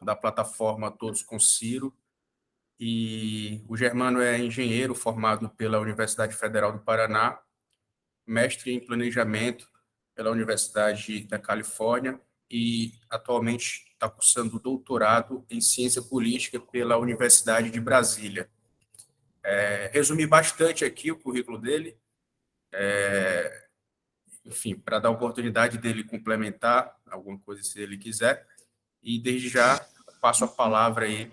da plataforma Todos com Ciro. E o Germano é engenheiro formado pela Universidade Federal do Paraná, mestre em planejamento pela Universidade da Califórnia e atualmente está cursando doutorado em ciência política pela Universidade de Brasília. Resumi bastante aqui o currículo dele, enfim, para dar a oportunidade dele complementar alguma coisa se ele quiser. E desde já passo a palavra aí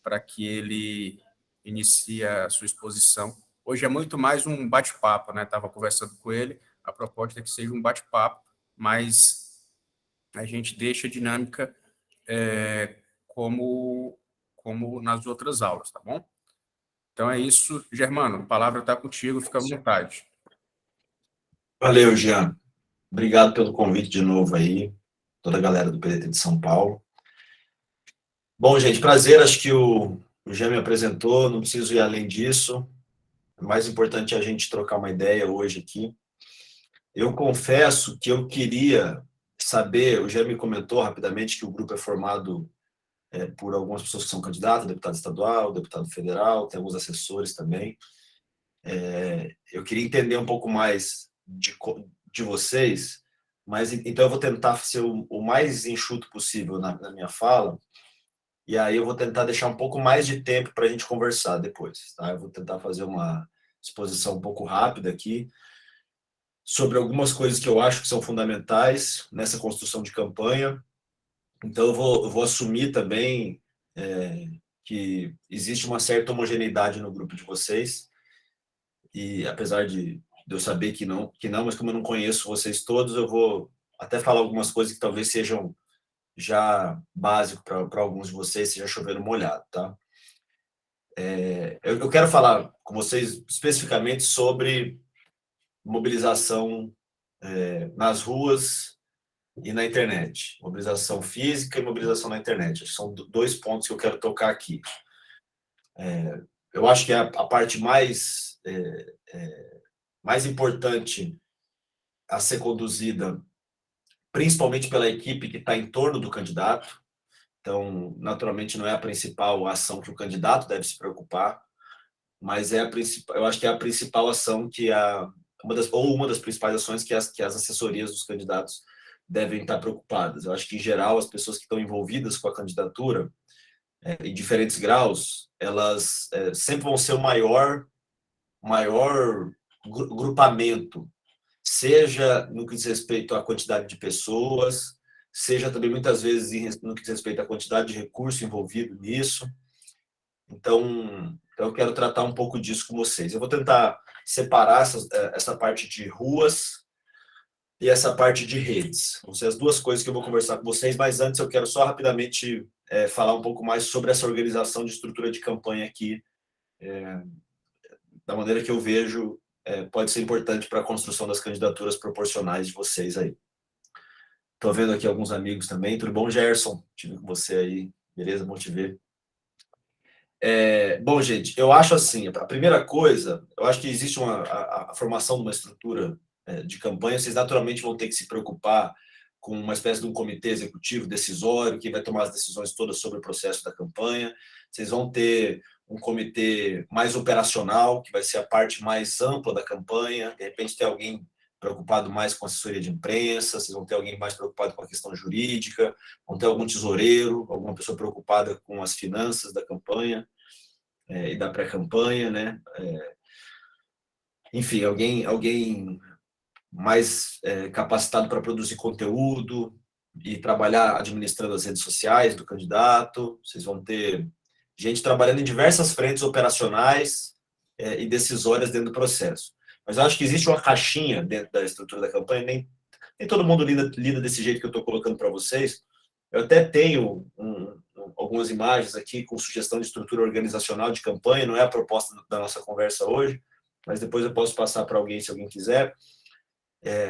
para que ele inicie a sua exposição. Hoje é muito mais um bate-papo, né? Estava conversando com ele, a proposta é que seja um bate-papo, mas a gente deixa a dinâmica como nas outras aulas, tá bom? Então é isso, Germano, a palavra está contigo, fica à vontade. Valeu, Jean. Obrigado pelo convite de novo aí, toda a galera do PDT de São Paulo. Bom, gente, prazer, acho que o Jean me apresentou, não preciso ir além disso. O mais importante é a gente trocar uma ideia hoje aqui. Eu confesso que eu queria saber, o Jean me comentou rapidamente que o grupo é formado por algumas pessoas que são candidatas, deputado estadual, deputado federal, tem alguns assessores também. Eu queria entender um pouco mais de vocês, mas então eu vou tentar ser o mais enxuto possível na minha fala, e aí eu vou tentar deixar um pouco mais de tempo para a gente conversar depois, tá? Eu vou tentar fazer uma exposição um pouco rápida aqui sobre algumas coisas que eu acho que são fundamentais nessa construção de campanha. Então eu vou assumir também que existe uma certa homogeneidade no grupo de vocês, e apesar de eu saber que não, mas como eu não conheço vocês todos, eu vou até falar algumas coisas que talvez sejam já básico para alguns de vocês, seja chovendo molhado, tá? Eu quero falar com vocês especificamente sobre mobilização nas ruas e na internet. Mobilização física e mobilização na internet. São dois pontos que eu quero tocar aqui. Eu acho que a parte mais importante a ser conduzida, principalmente pela equipe que está em torno do candidato. Então, naturalmente, não é a principal ação que o candidato deve se preocupar, mas eu acho que é a principal ação que uma das principais ações que as assessorias dos candidatos devem estar preocupadas. Eu acho que, em geral, as pessoas que estão envolvidas com a candidatura, em diferentes graus, elas sempre vão ser o maior grupamento, seja no que diz respeito à quantidade de pessoas, seja também muitas vezes no que diz respeito à quantidade de recurso envolvido nisso. Então eu quero tratar um pouco disso com vocês. Eu vou tentar separar essa parte de ruas e essa parte de redes. Vão ser as duas coisas que eu vou conversar com vocês, mas antes eu quero só rapidamente falar um pouco mais sobre essa organização de estrutura de campanha aqui, da maneira que eu vejo pode ser importante para a construção das candidaturas proporcionais de vocês aí. Estou vendo aqui alguns amigos também. Tudo bom, Gerson? Estive com você aí. Beleza? Bom te ver. Bom, gente, eu acho assim, a primeira coisa, eu acho que existe a formação de uma estrutura de campanha, vocês naturalmente vão ter que se preocupar com uma espécie de um comitê executivo decisório, que vai tomar as decisões todas sobre o processo da campanha. Vocês vão ter um comitê mais operacional, que vai ser a parte mais ampla da campanha. De repente, tem alguém preocupado mais com assessoria de imprensa, vocês vão ter alguém mais preocupado com a questão jurídica, vão ter algum tesoureiro, alguma pessoa preocupada com as finanças da campanha e da pré-campanha, né? Enfim, alguém mais capacitado para produzir conteúdo e trabalhar administrando as redes sociais do candidato. Vocês vão ter gente trabalhando em diversas frentes operacionais e decisórias dentro do processo. Mas eu acho que existe uma caixinha dentro da estrutura da campanha, nem todo mundo lida desse jeito que eu estou colocando para vocês. Eu até tenho algumas imagens aqui com sugestão de estrutura organizacional de campanha, não é a proposta da nossa conversa hoje, mas depois eu posso passar para alguém se alguém quiser.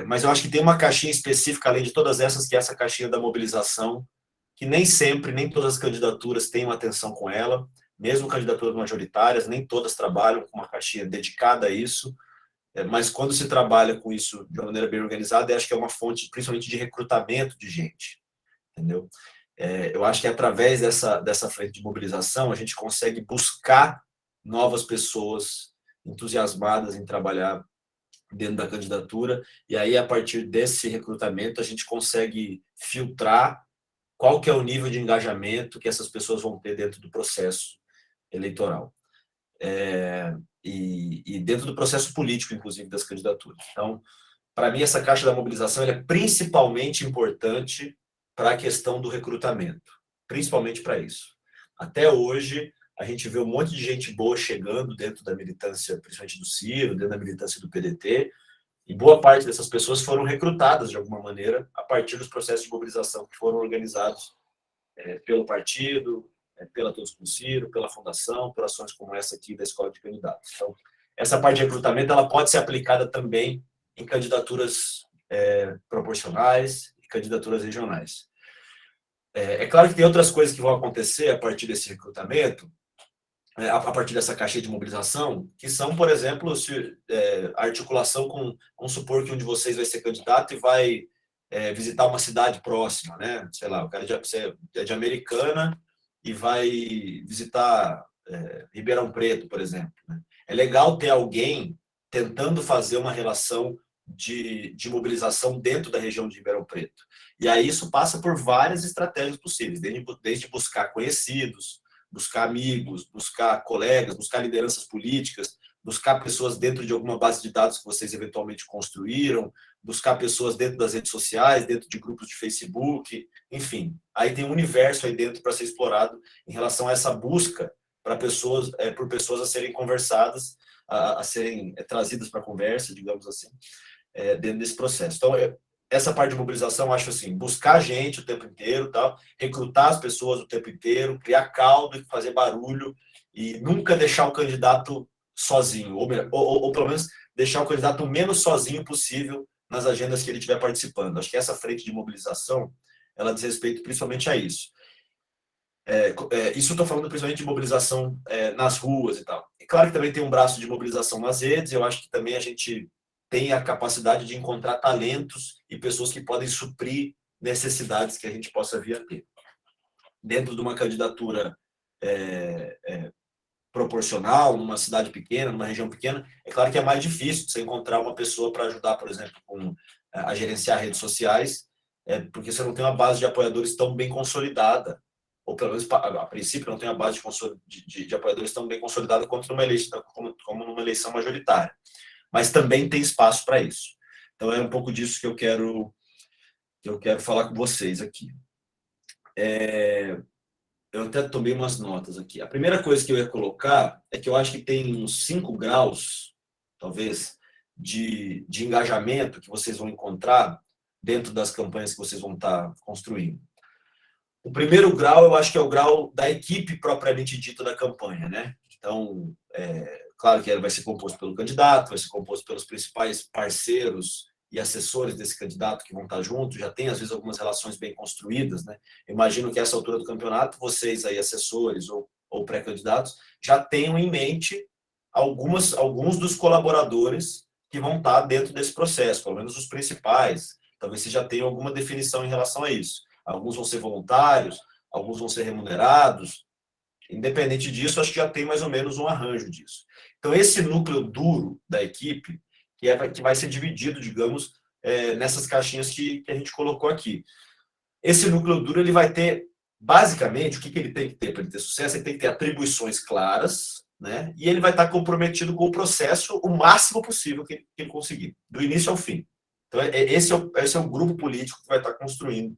Mas eu acho que tem uma caixinha específica, além de todas essas, que é essa caixinha da mobilização, que nem sempre, nem todas as candidaturas têm uma atenção com ela, mesmo candidaturas majoritárias, nem todas trabalham com uma caixinha dedicada a isso, mas quando se trabalha com isso de uma maneira bem organizada, eu acho que é uma fonte, principalmente, de recrutamento de gente, entendeu? Eu acho que através dessa frente de mobilização, a gente consegue buscar novas pessoas entusiasmadas em trabalhar dentro da candidatura, e aí, a partir desse recrutamento, a gente consegue filtrar qual que é o nível de engajamento que essas pessoas vão ter dentro do processo eleitoral. E dentro do processo político, inclusive, das candidaturas. Então, para mim, essa caixa da mobilização é principalmente importante para a questão do recrutamento, principalmente para isso. Até hoje, a gente vê um monte de gente boa chegando dentro da militância, principalmente do Ciro, dentro da militância do PDT, e boa parte dessas pessoas foram recrutadas, de alguma maneira, a partir dos processos de mobilização que foram organizados pelo partido, pela Todos com Ciro, pela fundação, por ações como essa aqui da Escola de Candidatos. Então, essa parte de recrutamento ela pode ser aplicada também em candidaturas proporcionais e candidaturas regionais. É claro que tem outras coisas que vão acontecer a partir desse recrutamento, a partir dessa caixa de mobilização, que são, por exemplo, a articulação com, vamos supor que um de vocês vai ser candidato e vai visitar uma cidade próxima, né? Sei lá, o cara é de Americana e vai visitar Ribeirão Preto, por exemplo. Né? É legal ter alguém tentando fazer uma relação de mobilização dentro da região de Ribeirão Preto. E aí isso passa por várias estratégias possíveis, desde buscar conhecidos, buscar amigos, buscar colegas, buscar lideranças políticas, buscar pessoas dentro de alguma base de dados que vocês eventualmente construíram, buscar pessoas dentro das redes sociais, dentro de grupos de Facebook, enfim. Aí tem um universo aí dentro para ser explorado em relação a essa busca para pessoas, por pessoas a serem conversadas, a serem trazidas para a conversa, digamos assim, dentro desse processo. Então, essa parte de mobilização, acho assim, buscar gente o tempo inteiro, tal, recrutar as pessoas o tempo inteiro, criar caldo, fazer barulho e nunca deixar o candidato sozinho, ou pelo menos deixar o candidato o menos sozinho possível nas agendas que ele estiver participando. Acho que essa frente de mobilização, ela diz respeito principalmente a isso. Isso eu estou falando principalmente de mobilização nas ruas e tal. É claro que também tem um braço de mobilização nas redes, eu acho que também a gente tem a capacidade de encontrar talentos e pessoas que podem suprir necessidades que a gente possa vir a ter. Dentro de uma candidatura proporcional, numa cidade pequena, numa região pequena, é claro que é mais difícil você encontrar uma pessoa para ajudar, por exemplo, a gerenciar redes sociais, porque você não tem uma base de apoiadores tão bem consolidada, ou pelo menos a princípio não tem uma base de apoiadores tão bem consolidada quanto como numa eleição majoritária. Mas também tem espaço para isso. Então, é um pouco disso que eu quero falar com vocês aqui. Eu até tomei umas notas aqui. A primeira coisa que eu ia colocar é que eu acho que tem uns 5 graus, talvez, de engajamento que vocês vão encontrar dentro das campanhas que vocês vão estar construindo. O primeiro grau, eu acho que é o grau da equipe propriamente dita da campanha, né? Então, claro que ela vai ser composto pelo candidato, vai ser composto pelos principais parceiros e assessores desse candidato que vão estar juntos, já tem, às vezes, algumas relações bem construídas, né? Imagino que, a essa altura do campeonato, vocês aí, assessores ou pré-candidatos, já tenham em mente alguns dos colaboradores que vão estar dentro desse processo, pelo menos os principais. Talvez vocês já tenham alguma definição em relação a isso. Alguns vão ser voluntários, alguns vão ser remunerados. Independente disso, acho que já tem mais ou menos um arranjo disso. Então, esse núcleo duro da equipe, que vai ser dividido, digamos, nessas caixinhas que a gente colocou aqui. Esse núcleo duro ele vai ter, basicamente, o que ele tem que ter para ele ter sucesso? Ele tem que ter atribuições claras, né? E ele vai estar comprometido com o processo o máximo possível que ele conseguir, do início ao fim. Então, esse é o grupo político que vai estar construindo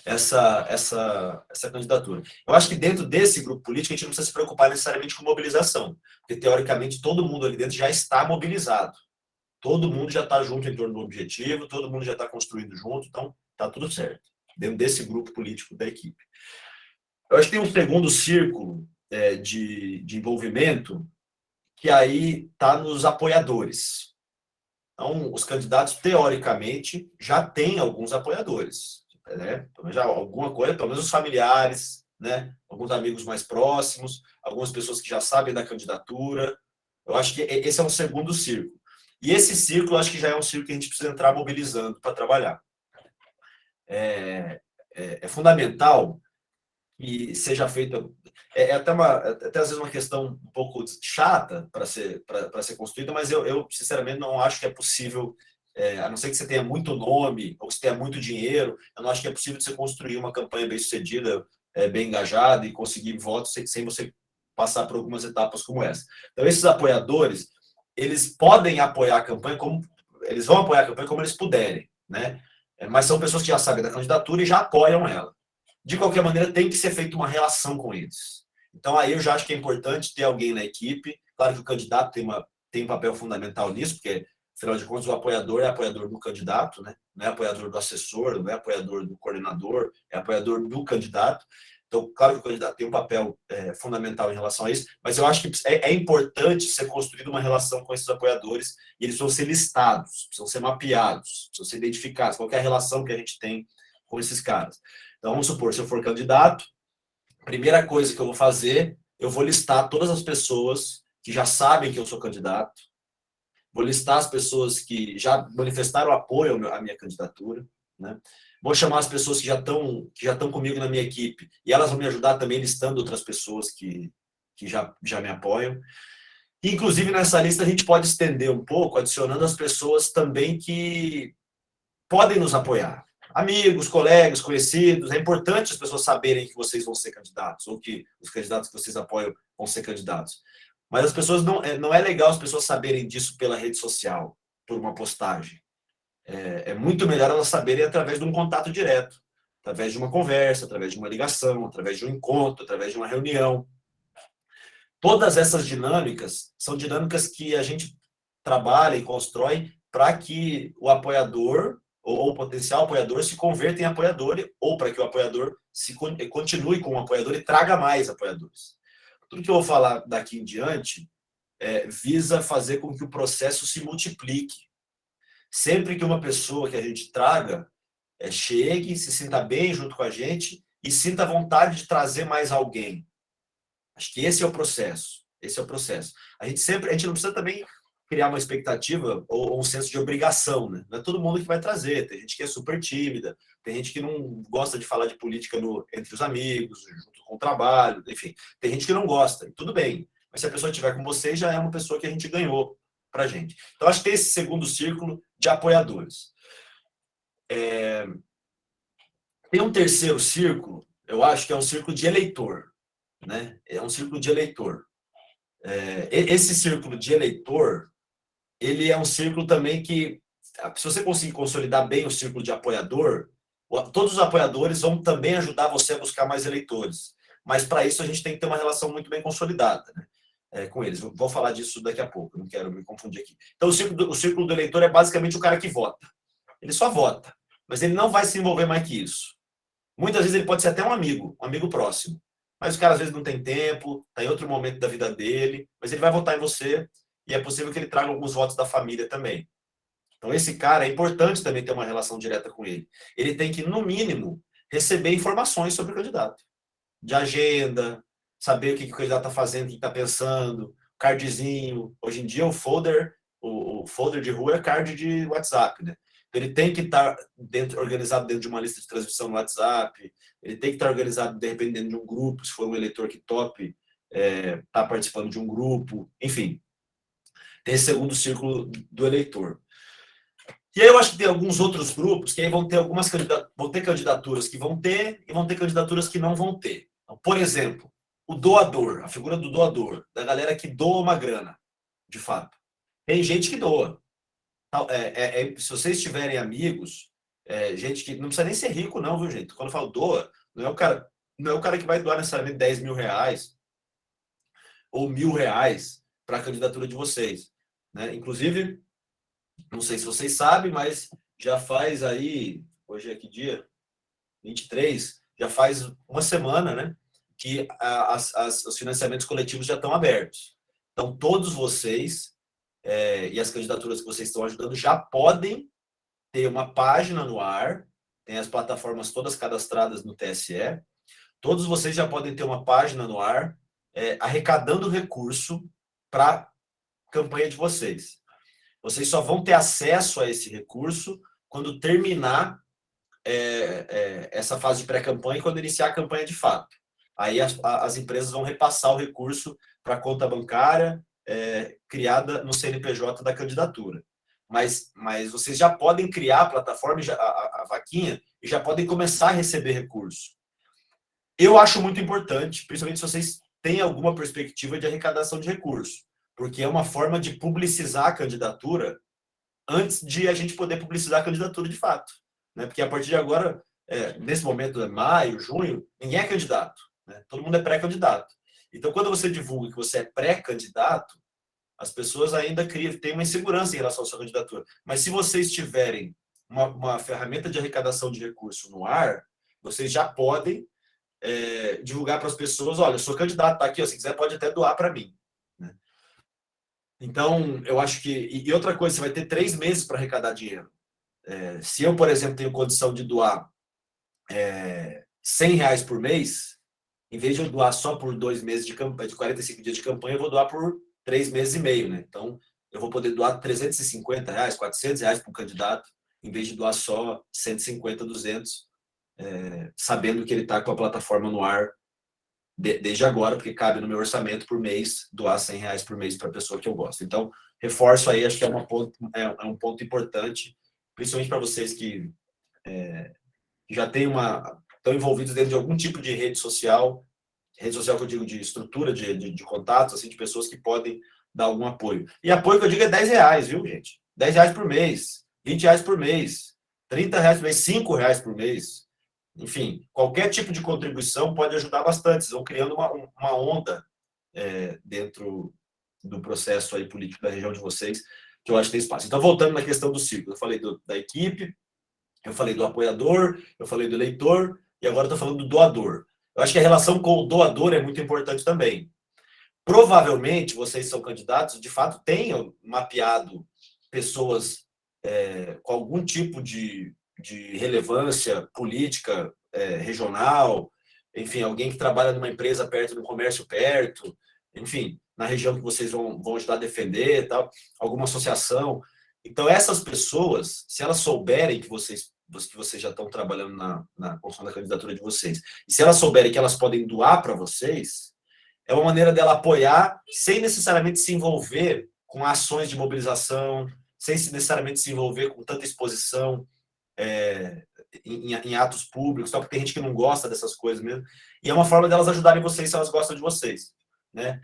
essa candidatura. Eu acho que dentro desse grupo político a gente não precisa se preocupar necessariamente com mobilização, porque teoricamente todo mundo ali dentro já está mobilizado. Todo mundo já está junto em torno do objetivo, todo mundo já está construindo junto, então está tudo certo, dentro desse grupo político da equipe. Eu acho que tem um segundo círculo de envolvimento que aí está nos apoiadores. Então, os candidatos, teoricamente, já têm alguns apoiadores. Né? Já alguma coisa, pelo menos os familiares, né? Alguns amigos mais próximos, algumas pessoas que já sabem da candidatura. Eu acho que esse é um segundo círculo. E esse círculo, acho que já é um círculo que a gente precisa entrar mobilizando para trabalhar. é fundamental que seja feito. Até às vezes uma questão um pouco chata para ser construída, mas eu sinceramente não acho que é possível, a não ser que você tenha muito nome ou que você tenha muito dinheiro, eu não acho que é possível você construir uma campanha bem sucedida, bem engajada e conseguir votos sem você passar por algumas etapas como essa. Então, esses apoiadores, eles podem apoiar a campanha eles vão apoiar a campanha como eles puderem, né? Mas são pessoas que já sabem da candidatura e já apoiam ela. De qualquer maneira, tem que ser feita uma relação com eles. Então, aí eu já acho que é importante ter alguém na equipe. Claro que o candidato tem um papel fundamental nisso, porque, afinal de contas, o apoiador é apoiador do candidato, né? Não é apoiador do assessor, não é apoiador do coordenador, é apoiador do candidato. Então, claro que o candidato tem um papel fundamental em relação a isso, mas eu acho que é importante ser construída uma relação com esses apoiadores e eles precisam ser listados, precisam ser mapeados, precisam ser identificados. Qual é a relação que a gente tem com esses caras? Então, vamos supor, se eu for candidato, a primeira coisa que eu vou fazer, eu vou listar todas as pessoas que já sabem que eu sou candidato, vou listar as pessoas que já manifestaram apoio à minha candidatura, né? Vou chamar as pessoas que já estão comigo na minha equipe e elas vão me ajudar também listando outras pessoas que já me apoiam. E, inclusive, nessa lista a gente pode estender um pouco, adicionando as pessoas também que podem nos apoiar. Amigos, colegas, conhecidos. É importante as pessoas saberem que vocês vão ser candidatos ou que os candidatos que vocês apoiam vão ser candidatos. Mas as pessoas não é legal as pessoas saberem disso pela rede social, por uma postagem. É muito melhor elas saberem através de um contato direto, através de uma conversa, através de uma ligação, através de um encontro, através de uma reunião. Todas essas dinâmicas são dinâmicas que a gente trabalha e constrói para que o apoiador ou o potencial apoiador se converta em apoiador ou para que o apoiador continue como apoiador e traga mais apoiadores. Tudo que eu vou falar daqui em diante visa fazer com que o processo se multiplique. Sempre que uma pessoa que a gente traga chegue, se sinta bem junto com a gente e sinta vontade de trazer mais alguém. Acho que esse é o processo. Esse é o processo. A gente não precisa também criar uma expectativa ou um senso de obrigação, né? Não é todo mundo que vai trazer. Tem gente que é super tímida, tem gente que não gosta de falar de política entre os amigos, junto com o trabalho, enfim. Tem gente que não gosta, e tudo bem. Mas se a pessoa estiver com você, já é uma pessoa que a gente ganhou para a gente. Então, acho que tem esse segundo círculo de apoiadores. Tem um terceiro círculo, eu acho que é um círculo de eleitor, né? É um círculo de eleitor. Esse círculo de eleitor, ele é um círculo também que, se você conseguir consolidar bem o círculo de apoiador, todos os apoiadores vão também ajudar você a buscar mais eleitores. Mas, para isso, a gente tem que ter uma relação muito bem consolidada, né? Com eles. Vou falar disso daqui a pouco, não quero me confundir aqui. Então, o círculo do eleitor é basicamente o cara que vota. Ele só vota, mas ele não vai se envolver mais que isso. Muitas vezes ele pode ser até um amigo próximo. Mas o cara às vezes não tem tempo, está em outro momento da vida dele, mas ele vai votar em você e é possível que ele traga alguns votos da família também. Então, esse cara é importante também ter uma relação direta com ele. Ele tem que, no mínimo, receber informações sobre o candidato. De agenda, saber o que o candidato está fazendo, o que está pensando, cardzinho. Hoje em dia, o folder de rua é card de WhatsApp, né? Ele tem que estar organizado dentro de uma lista de transmissão no WhatsApp, ele tem que estar organizado, de repente, dentro de um grupo, se for um eleitor que tope estar participando de um grupo, enfim. Tem esse segundo círculo do eleitor. E aí eu acho que tem alguns outros grupos que aí vão ter candidaturas que vão ter e vão ter candidaturas que não vão ter. Então, por exemplo, o doador, a figura do doador, da galera que doa uma grana, de fato. Tem gente que doa. Se vocês tiverem amigos, gente que não precisa nem ser rico, não, viu, gente? Quando eu falo doa, não é o cara que vai doar necessariamente 10 mil reais ou R$ 1.000 para a candidatura de vocês, né? Inclusive, não sei se vocês sabem, mas já faz aí, hoje é que dia? 23, já faz uma semana, né? Que os financiamentos coletivos já estão abertos. Então, todos vocês e as candidaturas que vocês estão ajudando já podem ter uma página no ar, tem as plataformas todas cadastradas no TSE, todos vocês já podem ter uma página no ar arrecadando recurso para a campanha de vocês. Vocês só vão ter acesso a esse recurso quando terminar essa fase de pré-campanha e quando iniciar a campanha de fato. Aí as empresas vão repassar o recurso para a conta bancária criada no CNPJ da candidatura. Mas vocês já podem criar a plataforma, a vaquinha, e já podem começar a receber recurso. Eu acho muito importante, principalmente se vocês têm alguma perspectiva de arrecadação de recurso, porque é uma forma de publicizar a candidatura antes de a gente poder publicizar a candidatura de fato. Né? Porque a partir de agora, nesse momento, maio, junho, ninguém é candidato. Né? Todo mundo é pré-candidato. Então, quando você divulga que você é pré-candidato, as pessoas ainda têm uma insegurança em relação à sua candidatura. Mas se vocês tiverem uma ferramenta de arrecadação de recurso no ar, vocês já podem divulgar para as pessoas, olha, eu sou candidato, está aqui, ó, se quiser pode até doar para mim. Né? Então, eu acho que... E outra coisa, você vai ter 3 meses para arrecadar dinheiro. Se eu, por exemplo, tenho condição de doar R$100 por mês, em vez de eu doar só por 2 meses de campanha, de 45 dias de campanha, eu vou doar por 3 meses e meio, né? Então, eu vou poder doar R$350, R$400 para um candidato, em vez de doar só 150, 200, sabendo que ele está com a plataforma no ar desde agora, porque cabe no meu orçamento por mês doar R$100 por mês para a pessoa que eu gosto. Então, reforço aí, acho que é um ponto importante, principalmente para vocês que já estão envolvidos dentro de algum tipo de rede social que eu digo de estrutura de contatos, assim, de pessoas que podem dar algum apoio. E apoio que eu digo é R$10, viu, gente? R$10 por mês, R$20 por mês, R$30 por mês, R$5 por mês. Enfim, qualquer tipo de contribuição pode ajudar bastante. Vocês vão criando uma onda dentro do processo aí político da região de vocês, que eu acho que tem espaço. Então, voltando na questão do círculo, eu falei da equipe, eu falei do apoiador, eu falei do eleitor, e agora estou falando do doador. Eu acho que a relação com o doador é muito importante também. Provavelmente, vocês são candidatos, de fato, tenham mapeado pessoas com algum tipo de relevância política regional, enfim, alguém que trabalha numa empresa perto, num comércio perto, enfim, na região que vocês vão ajudar a defender, tal, alguma associação. Então, essas pessoas, se elas souberem que vocês já estão trabalhando na construção da candidatura de vocês, e se elas souberem que elas podem doar para vocês, é uma maneira dela apoiar sem necessariamente se envolver com ações de mobilização, sem necessariamente se envolver com tanta exposição em atos públicos, só porque tem gente que não gosta dessas coisas mesmo. E é uma forma delas ajudarem vocês se elas gostam de vocês. Né?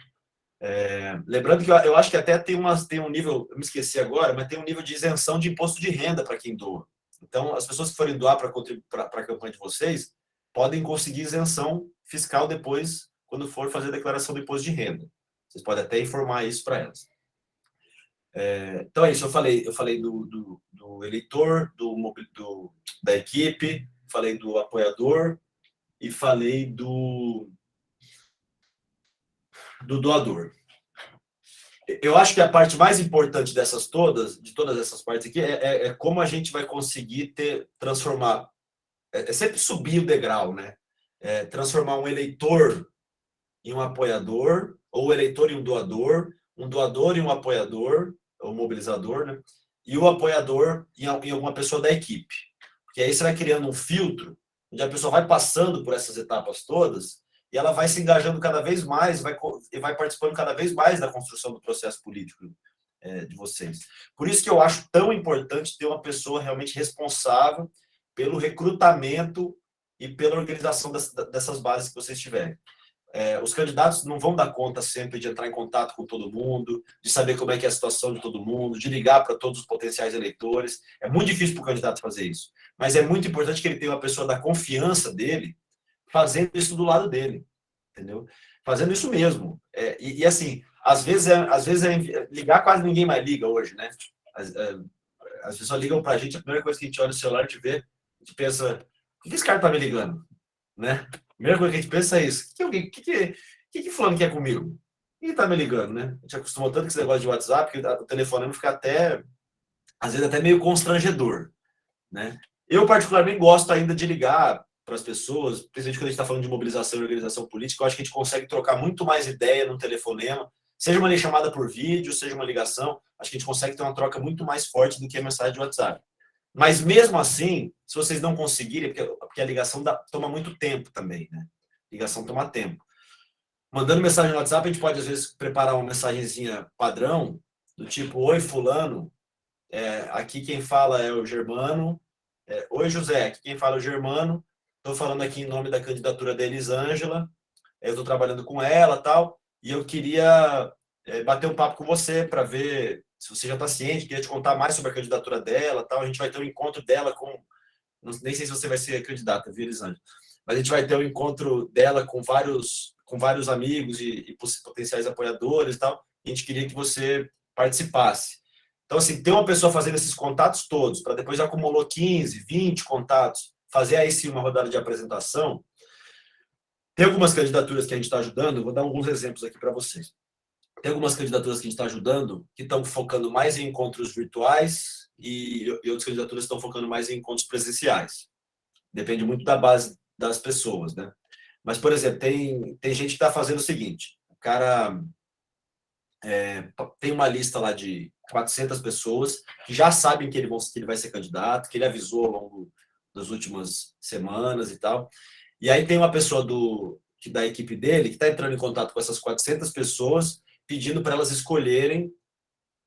Lembrando que eu acho que até tem um nível, eu me esqueci agora, mas tem um nível de isenção de imposto de renda para quem doa. Então, as pessoas que forem doar para a campanha de vocês podem conseguir isenção fiscal depois, quando for fazer a declaração do imposto de renda. Vocês podem até informar isso para elas. Então é isso, eu falei do eleitor, da equipe, falei do apoiador e falei do doador. Eu acho que a parte mais importante de todas essas partes aqui, é como a gente vai conseguir transformar, sempre subir o degrau, né? Transformar um eleitor em um apoiador, ou o eleitor em um doador em um apoiador, ou mobilizador, né? E o apoiador em alguma pessoa da equipe. Porque aí você vai criando um filtro, onde a pessoa vai passando por essas etapas todas, e ela vai se engajando cada vez mais, e vai participando cada vez mais da construção do processo político de vocês. Por isso que eu acho tão importante ter uma pessoa realmente responsável pelo recrutamento e pela organização dessas bases que vocês tiverem. Os candidatos não vão dar conta sempre de entrar em contato com todo mundo, de saber como é que é a situação de todo mundo, de ligar para todos os potenciais eleitores. É muito difícil para o candidato fazer isso. Mas é muito importante que ele tenha uma pessoa da confiança dele fazendo isso do lado dele, entendeu? Fazendo isso mesmo. E assim, às vezes ligar, quase ninguém mais liga hoje, né? As pessoas ligam para a gente, a primeira coisa que a gente olha no celular, a gente pensa, por que esse cara está me ligando? Né? A primeira coisa que a gente pensa é isso. O que fulano quer comigo? Quem está me ligando, né? A gente acostumou tanto com esse negócio de WhatsApp que o telefonema fica às vezes até meio constrangedor, né? Eu, particularmente, gosto ainda de ligar para as pessoas, principalmente quando a gente está falando de mobilização e organização política. Eu acho que a gente consegue trocar muito mais ideia no telefonema, seja uma chamada por vídeo, seja uma ligação. Acho que a gente consegue ter uma troca muito mais forte do que a mensagem de WhatsApp. Mas mesmo assim, se vocês não conseguirem, porque a ligação toma muito tempo também, né? Ligação toma tempo. Mandando mensagem no WhatsApp, a gente pode, às vezes, preparar uma mensagenzinha padrão, do tipo, oi, fulano, aqui quem fala é o Germano. Oi, José, aqui quem fala é o Germano. Estou falando aqui em nome da candidatura da Elisângela. Eu estou trabalhando com ela tal, e eu queria bater um papo com você para ver se você já está ciente, queria te contar mais sobre a candidatura dela tal. A gente vai ter um encontro dela com... Nem sei se você vai ser candidata, viu, Elisângela? Mas a gente vai ter um encontro dela com vários amigos e potenciais apoiadores e tal, e a gente queria que você participasse. Então, assim, ter uma pessoa fazendo esses contatos todos, para depois já acumulou 15, 20 contatos, fazer aí sim uma rodada de apresentação. Tem algumas candidaturas que a gente está ajudando, vou dar alguns exemplos aqui para vocês. Tem algumas candidaturas que a gente está ajudando que estão focando mais em encontros virtuais e outras candidaturas estão focando mais em encontros presenciais. Depende muito da base das pessoas, né? Mas, por exemplo, tem gente que está fazendo o seguinte, o cara tem uma lista lá de 400 pessoas que já sabem que ele vai ser candidato, que ele avisou ao longo das últimas semanas e tal. E aí tem uma pessoa da equipe dele que está entrando em contato com essas 400 pessoas, pedindo para elas escolherem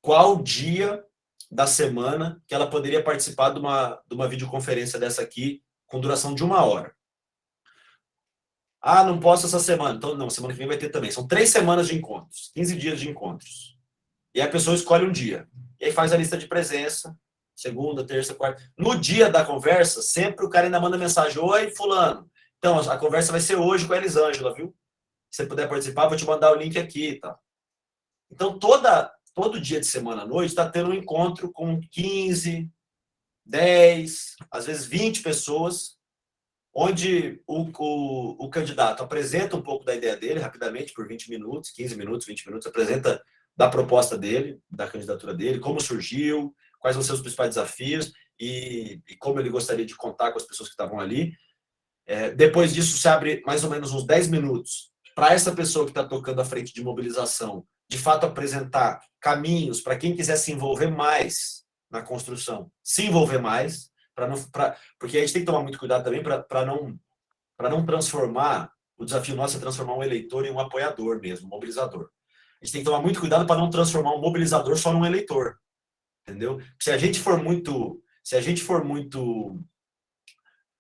qual dia da semana que ela poderia participar de uma videoconferência dessa aqui, com duração de 1 hora. Ah, não posso essa semana. Então, não, semana que vem vai ter também. São 3 semanas de encontros, 15 dias de encontros. E a pessoa escolhe um dia. E aí faz a lista de presença, segunda, terça, quarta. No dia da conversa, sempre o cara ainda manda mensagem: oi, fulano. Então, a conversa vai ser hoje com a Elisângela, viu? Se você puder participar, vou te mandar o link aqui, tá? Então, todo dia de semana à noite está tendo um encontro com 15, 10, às vezes 20 pessoas, onde o candidato apresenta um pouco da ideia dele, rapidamente, por 20 minutos, 15 minutos, 20 minutos, apresenta da proposta dele, da candidatura dele, como surgiu, quais vão ser os principais desafios e como ele gostaria de contar com as pessoas que estavam ali. Depois disso, se abre mais ou menos uns 10 minutos para essa pessoa que está tocando a frente de mobilização, de fato apresentar caminhos para quem quiser se envolver mais na construção, se envolver mais, porque a gente tem que tomar muito cuidado também para não transformar, o desafio nosso é transformar um eleitor em um apoiador mesmo, um mobilizador. A gente tem que tomar muito cuidado para não transformar um mobilizador só num eleitor, entendeu? Se a gente for muito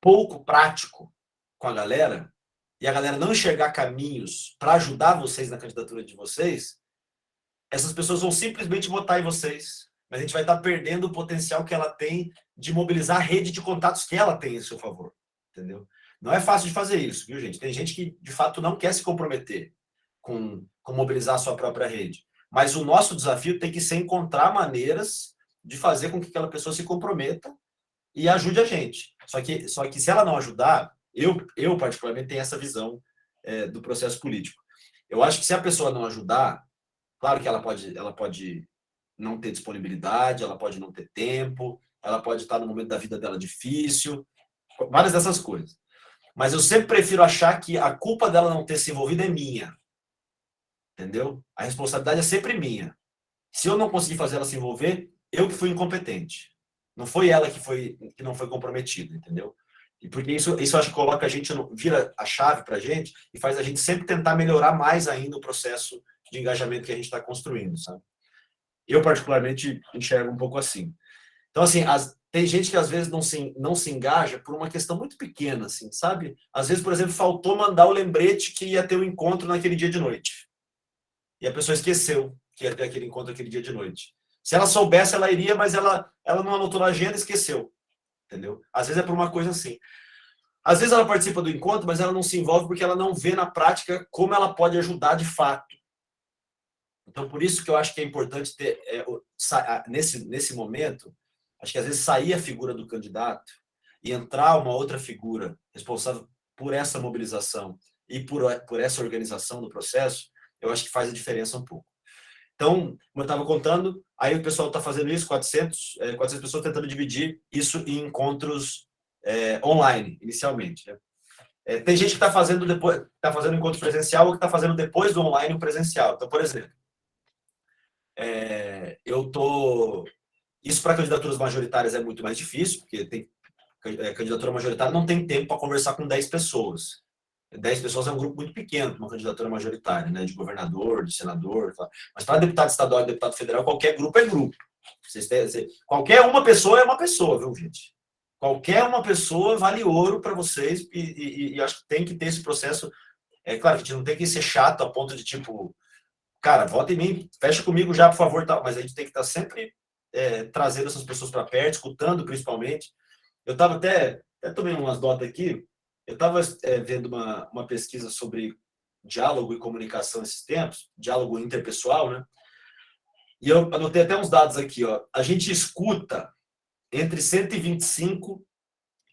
pouco prático com a galera, e a galera não enxergar caminhos para ajudar vocês na candidatura de vocês, essas pessoas vão simplesmente votar em vocês. Mas a gente vai estar perdendo o potencial que ela tem de mobilizar a rede de contatos que ela tem em seu favor. Entendeu? Não é fácil de fazer isso, viu, gente? Tem gente que, de fato, não quer se comprometer com mobilizar a sua própria rede. Mas o nosso desafio tem que ser encontrar maneiras de fazer com que aquela pessoa se comprometa e ajude a gente. Só que se ela não ajudar, eu particularmente tenho essa visão do processo político. Eu acho que se a pessoa não ajudar, claro que ela pode não ter disponibilidade, ela pode não ter tempo, ela pode estar no momento da vida dela difícil, várias dessas coisas. Mas eu sempre prefiro achar que a culpa dela não ter se envolvido é minha. Entendeu? A responsabilidade é sempre minha. Se eu não conseguir fazer ela se envolver, eu que fui incompetente. Não foi ela que não foi comprometida, entendeu? E porque isso acho que coloca a gente, vira a chave para a gente e faz a gente sempre tentar melhorar mais ainda o processo de engajamento que a gente está construindo, sabe? Eu, particularmente, enxergo um pouco assim. Então, assim, tem gente que às vezes não se engaja por uma questão muito pequena, assim, sabe? Às vezes, por exemplo, faltou mandar o lembrete que ia ter o encontro naquele dia de noite. E a pessoa esqueceu que ia ter aquele encontro aquele dia de noite. Se ela soubesse, ela iria, mas ela não anotou na agenda e esqueceu. Entendeu? Às vezes é por uma coisa assim. Às vezes ela participa do encontro, mas ela não se envolve porque ela não vê na prática como ela pode ajudar de fato. Então, por isso que eu acho que é importante ter, nesse momento, acho que às vezes sair a figura do candidato e entrar uma outra figura responsável por essa mobilização e por essa organização do processo, eu acho que faz a diferença um pouco. Então, como eu estava contando, aí o pessoal está fazendo isso, 400 pessoas tentando dividir isso em encontros online, inicialmente. Né? Tem gente que está fazendo encontro presencial ou que está fazendo depois do online o presencial. Então, por exemplo, eu estou Isso para candidaturas majoritárias é muito mais difícil, porque candidatura majoritária não tem tempo para conversar com 10 pessoas. 10 pessoas é um grupo muito pequeno para uma candidatura majoritária, né, de governador, de senador. Tá? Mas para deputado estadual e deputado federal, qualquer grupo é grupo. Qualquer uma pessoa é uma pessoa, viu, gente? Qualquer uma pessoa vale ouro para vocês e acho que tem que ter esse processo. É claro que a gente não tem que ser chato a ponto de, tipo, cara, vota em mim, fecha comigo já, por favor, tal. Mas a gente tem que estar sempre trazendo essas pessoas para perto, escutando principalmente. Eu estava até tomei umas notas aqui, eu estava vendo uma pesquisa sobre diálogo e comunicação esses tempos, diálogo interpessoal, né? E eu anotei até uns dados aqui, ó. A gente escuta entre 125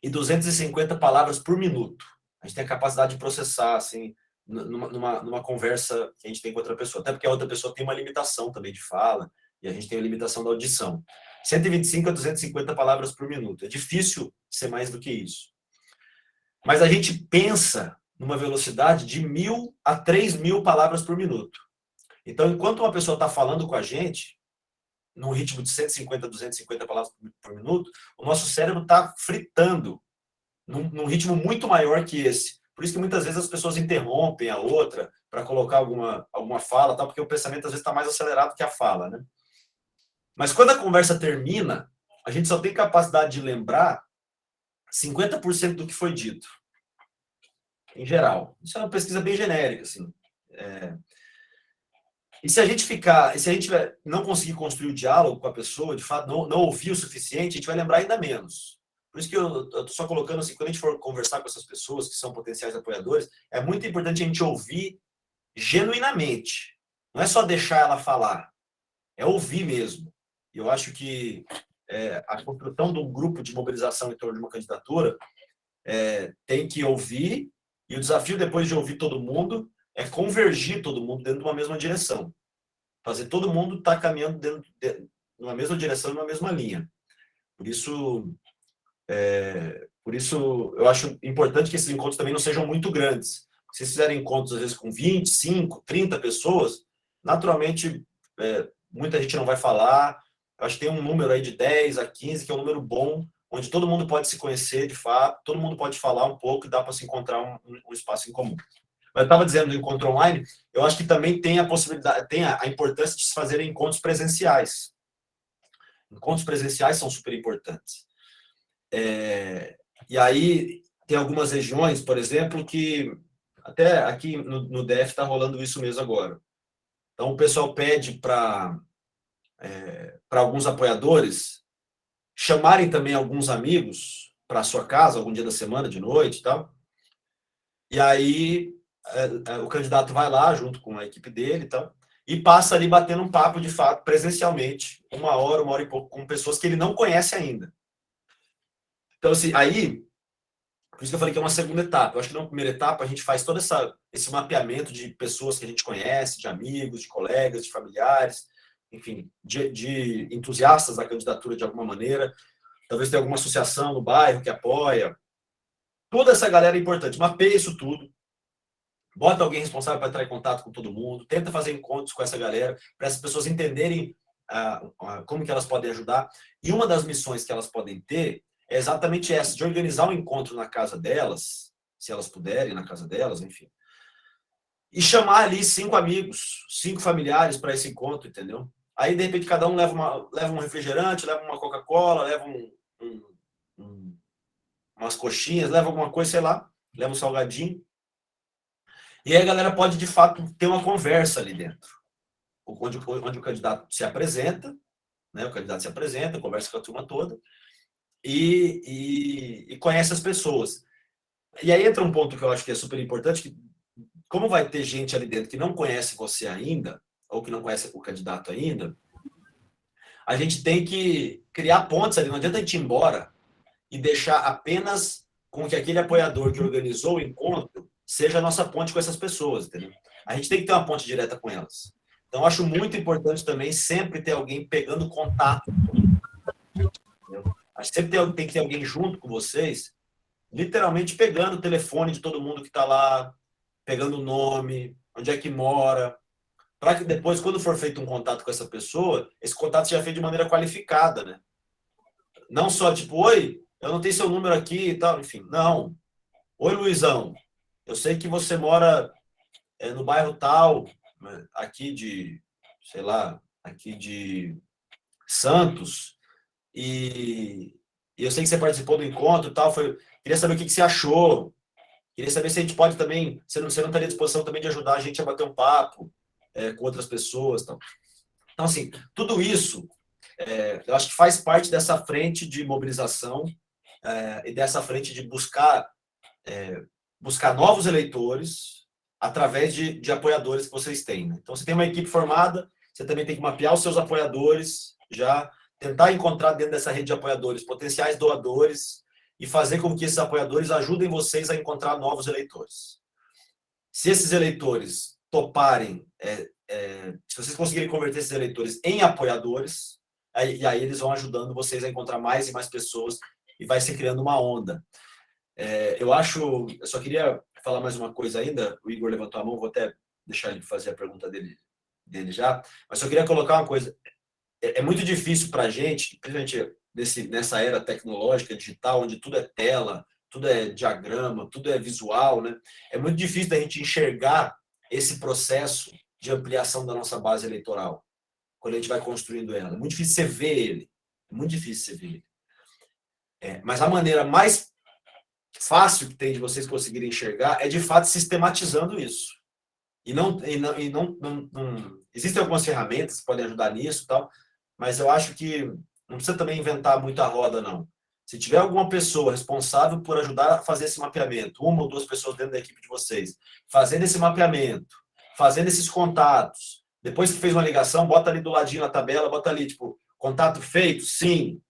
e 250 palavras por minuto. A gente tem a capacidade de processar, assim, numa conversa que a gente tem com outra pessoa. Até porque a outra pessoa tem uma limitação também de fala, e a gente tem a limitação da audição. 125 a 250 palavras por minuto. É difícil ser mais do que isso. Mas a gente pensa numa velocidade de 1.000 a 3.000 palavras por minuto. Então, enquanto uma pessoa está falando com a gente, num ritmo de 150 a 250 palavras por minuto, o nosso cérebro está fritando num ritmo muito maior que esse. Por isso que muitas vezes as pessoas interrompem a outra para colocar alguma fala, porque o pensamento às vezes está mais acelerado que a fala, né? Mas quando a conversa termina, a gente só tem capacidade de lembrar 50% do que foi dito, em geral. Isso é uma pesquisa bem genérica, assim. E se a gente não conseguir construir o diálogo com a pessoa, de fato, não ouvir o suficiente, a gente vai lembrar ainda menos. Por isso que eu estou só colocando assim, quando a gente for conversar com essas pessoas que são potenciais apoiadores, é muito importante a gente ouvir genuinamente. Não é só deixar ela falar, é ouvir mesmo. E eu acho que a construção de um grupo de mobilização em torno de uma candidatura tem que ouvir, e o desafio depois de ouvir todo mundo é convergir todo mundo dentro de uma mesma direção. Fazer todo mundo estar caminhando dentro de uma mesma direção, numa mesma linha. Por isso, eu acho importante que esses encontros também não sejam muito grandes. Se vocês fizerem encontros, às vezes, com 25, 30 pessoas, naturalmente, muita gente não vai falar. Eu acho que tem um número aí de 10 a 15, que é um número bom, onde todo mundo pode se conhecer, de fato, todo mundo pode falar um pouco e dá para se encontrar um espaço em comum. Mas eu estava dizendo do encontro online, eu acho que também tem a possibilidade, tem a importância de se fazerem encontros presenciais. Encontros presenciais são super importantes. E aí tem algumas regiões, por exemplo, que até aqui no DF está rolando isso mesmo agora. Então o pessoal pede para alguns apoiadores chamarem também alguns amigos para a sua casa, algum dia da semana, de noite e tal. E aí o candidato vai lá junto com a equipe dele e tal, e passa ali batendo um papo de fato, presencialmente, uma hora e pouco, com pessoas que ele não conhece ainda. Então, assim, aí, por isso que eu falei que é uma segunda etapa. Eu acho que na primeira etapa a gente faz todo esse mapeamento de pessoas que a gente conhece, de amigos, de colegas, de familiares, enfim, de entusiastas da candidatura de alguma maneira. Talvez tenha alguma associação no bairro que apoia. Toda essa galera é importante. Mapeia isso tudo. Bota alguém responsável para entrar em contato com todo mundo. Tenta fazer encontros com essa galera, para essas pessoas entenderem como que elas podem ajudar. E uma das missões que elas podem ter é exatamente essa, de organizar um encontro na casa delas, se elas puderem, na casa delas, enfim. E chamar ali 5 amigos, 5 familiares para esse encontro, entendeu? Aí, de repente, cada um leva um refrigerante, leva uma Coca-Cola, leva umas coxinhas, leva alguma coisa, sei lá, leva um salgadinho. E aí a galera pode, de fato, ter uma conversa ali dentro. Onde o candidato se apresenta, né? O candidato se apresenta, conversa com a turma toda e conhece as pessoas. E aí entra um ponto que eu acho que é super importante, que como vai ter gente ali dentro que não conhece você ainda, ou que não conhece o candidato ainda, a gente tem que criar pontes ali. Não adianta a gente ir embora e deixar apenas com que aquele apoiador que organizou o encontro seja a nossa ponte com essas pessoas, entendeu? A gente tem que ter uma ponte direta com elas. Então, eu acho muito importante também sempre ter alguém pegando contato. Entendeu? Acho que sempre tem que ter alguém junto com vocês, literalmente pegando o telefone de todo mundo que está lá, pegando o nome, onde é que mora, para que depois, quando for feito um contato com essa pessoa, esse contato seja feito de maneira qualificada, né? Não só tipo, oi, eu não tenho seu número aqui e tal, enfim, não. Oi, Luizão, eu sei que você mora no bairro tal, aqui de, sei lá, aqui de Santos, e eu sei que você participou do encontro e tal, queria saber o que você achou, queria saber se a gente pode também, você não estaria à disposição também de ajudar a gente a bater um papo com outras pessoas e tal. Então, assim, tudo isso, eu acho que faz parte dessa frente de mobilização e dessa frente de buscar novos eleitores através de apoiadores que vocês têm. Né? Então, você tem uma equipe formada, você também tem que mapear os seus apoiadores, já tentar encontrar dentro dessa rede de apoiadores potenciais doadores e fazer com que esses apoiadores ajudem vocês a encontrar novos eleitores. Se esses eleitores toparem, se vocês conseguirem converter esses eleitores em apoiadores, e aí eles vão ajudando vocês a encontrar mais e mais pessoas e vai se criando uma onda. Eu só queria falar mais uma coisa ainda, o Igor levantou a mão, vou até deixar ele fazer a pergunta dele já, mas só queria colocar uma coisa, é muito difícil para a gente, principalmente nessa era tecnológica, digital, onde tudo é tela, tudo é diagrama, tudo é visual, né? É muito difícil da gente enxergar esse processo de ampliação da nossa base eleitoral, quando a gente vai construindo ela. É muito difícil você ver ele, é muito difícil você ver ele. Mas a maneira mais fácil que tem de vocês conseguirem enxergar é, de fato, sistematizando isso. Existem algumas ferramentas que podem ajudar nisso, tal, mas eu acho que não precisa também inventar muita roda, não. Se tiver alguma pessoa responsável por ajudar a fazer esse mapeamento, uma ou duas pessoas dentro da equipe de vocês, fazendo esse mapeamento, fazendo esses contatos, depois que fez uma ligação, bota ali do ladinho na tabela, bota ali, tipo, contato feito? Sim.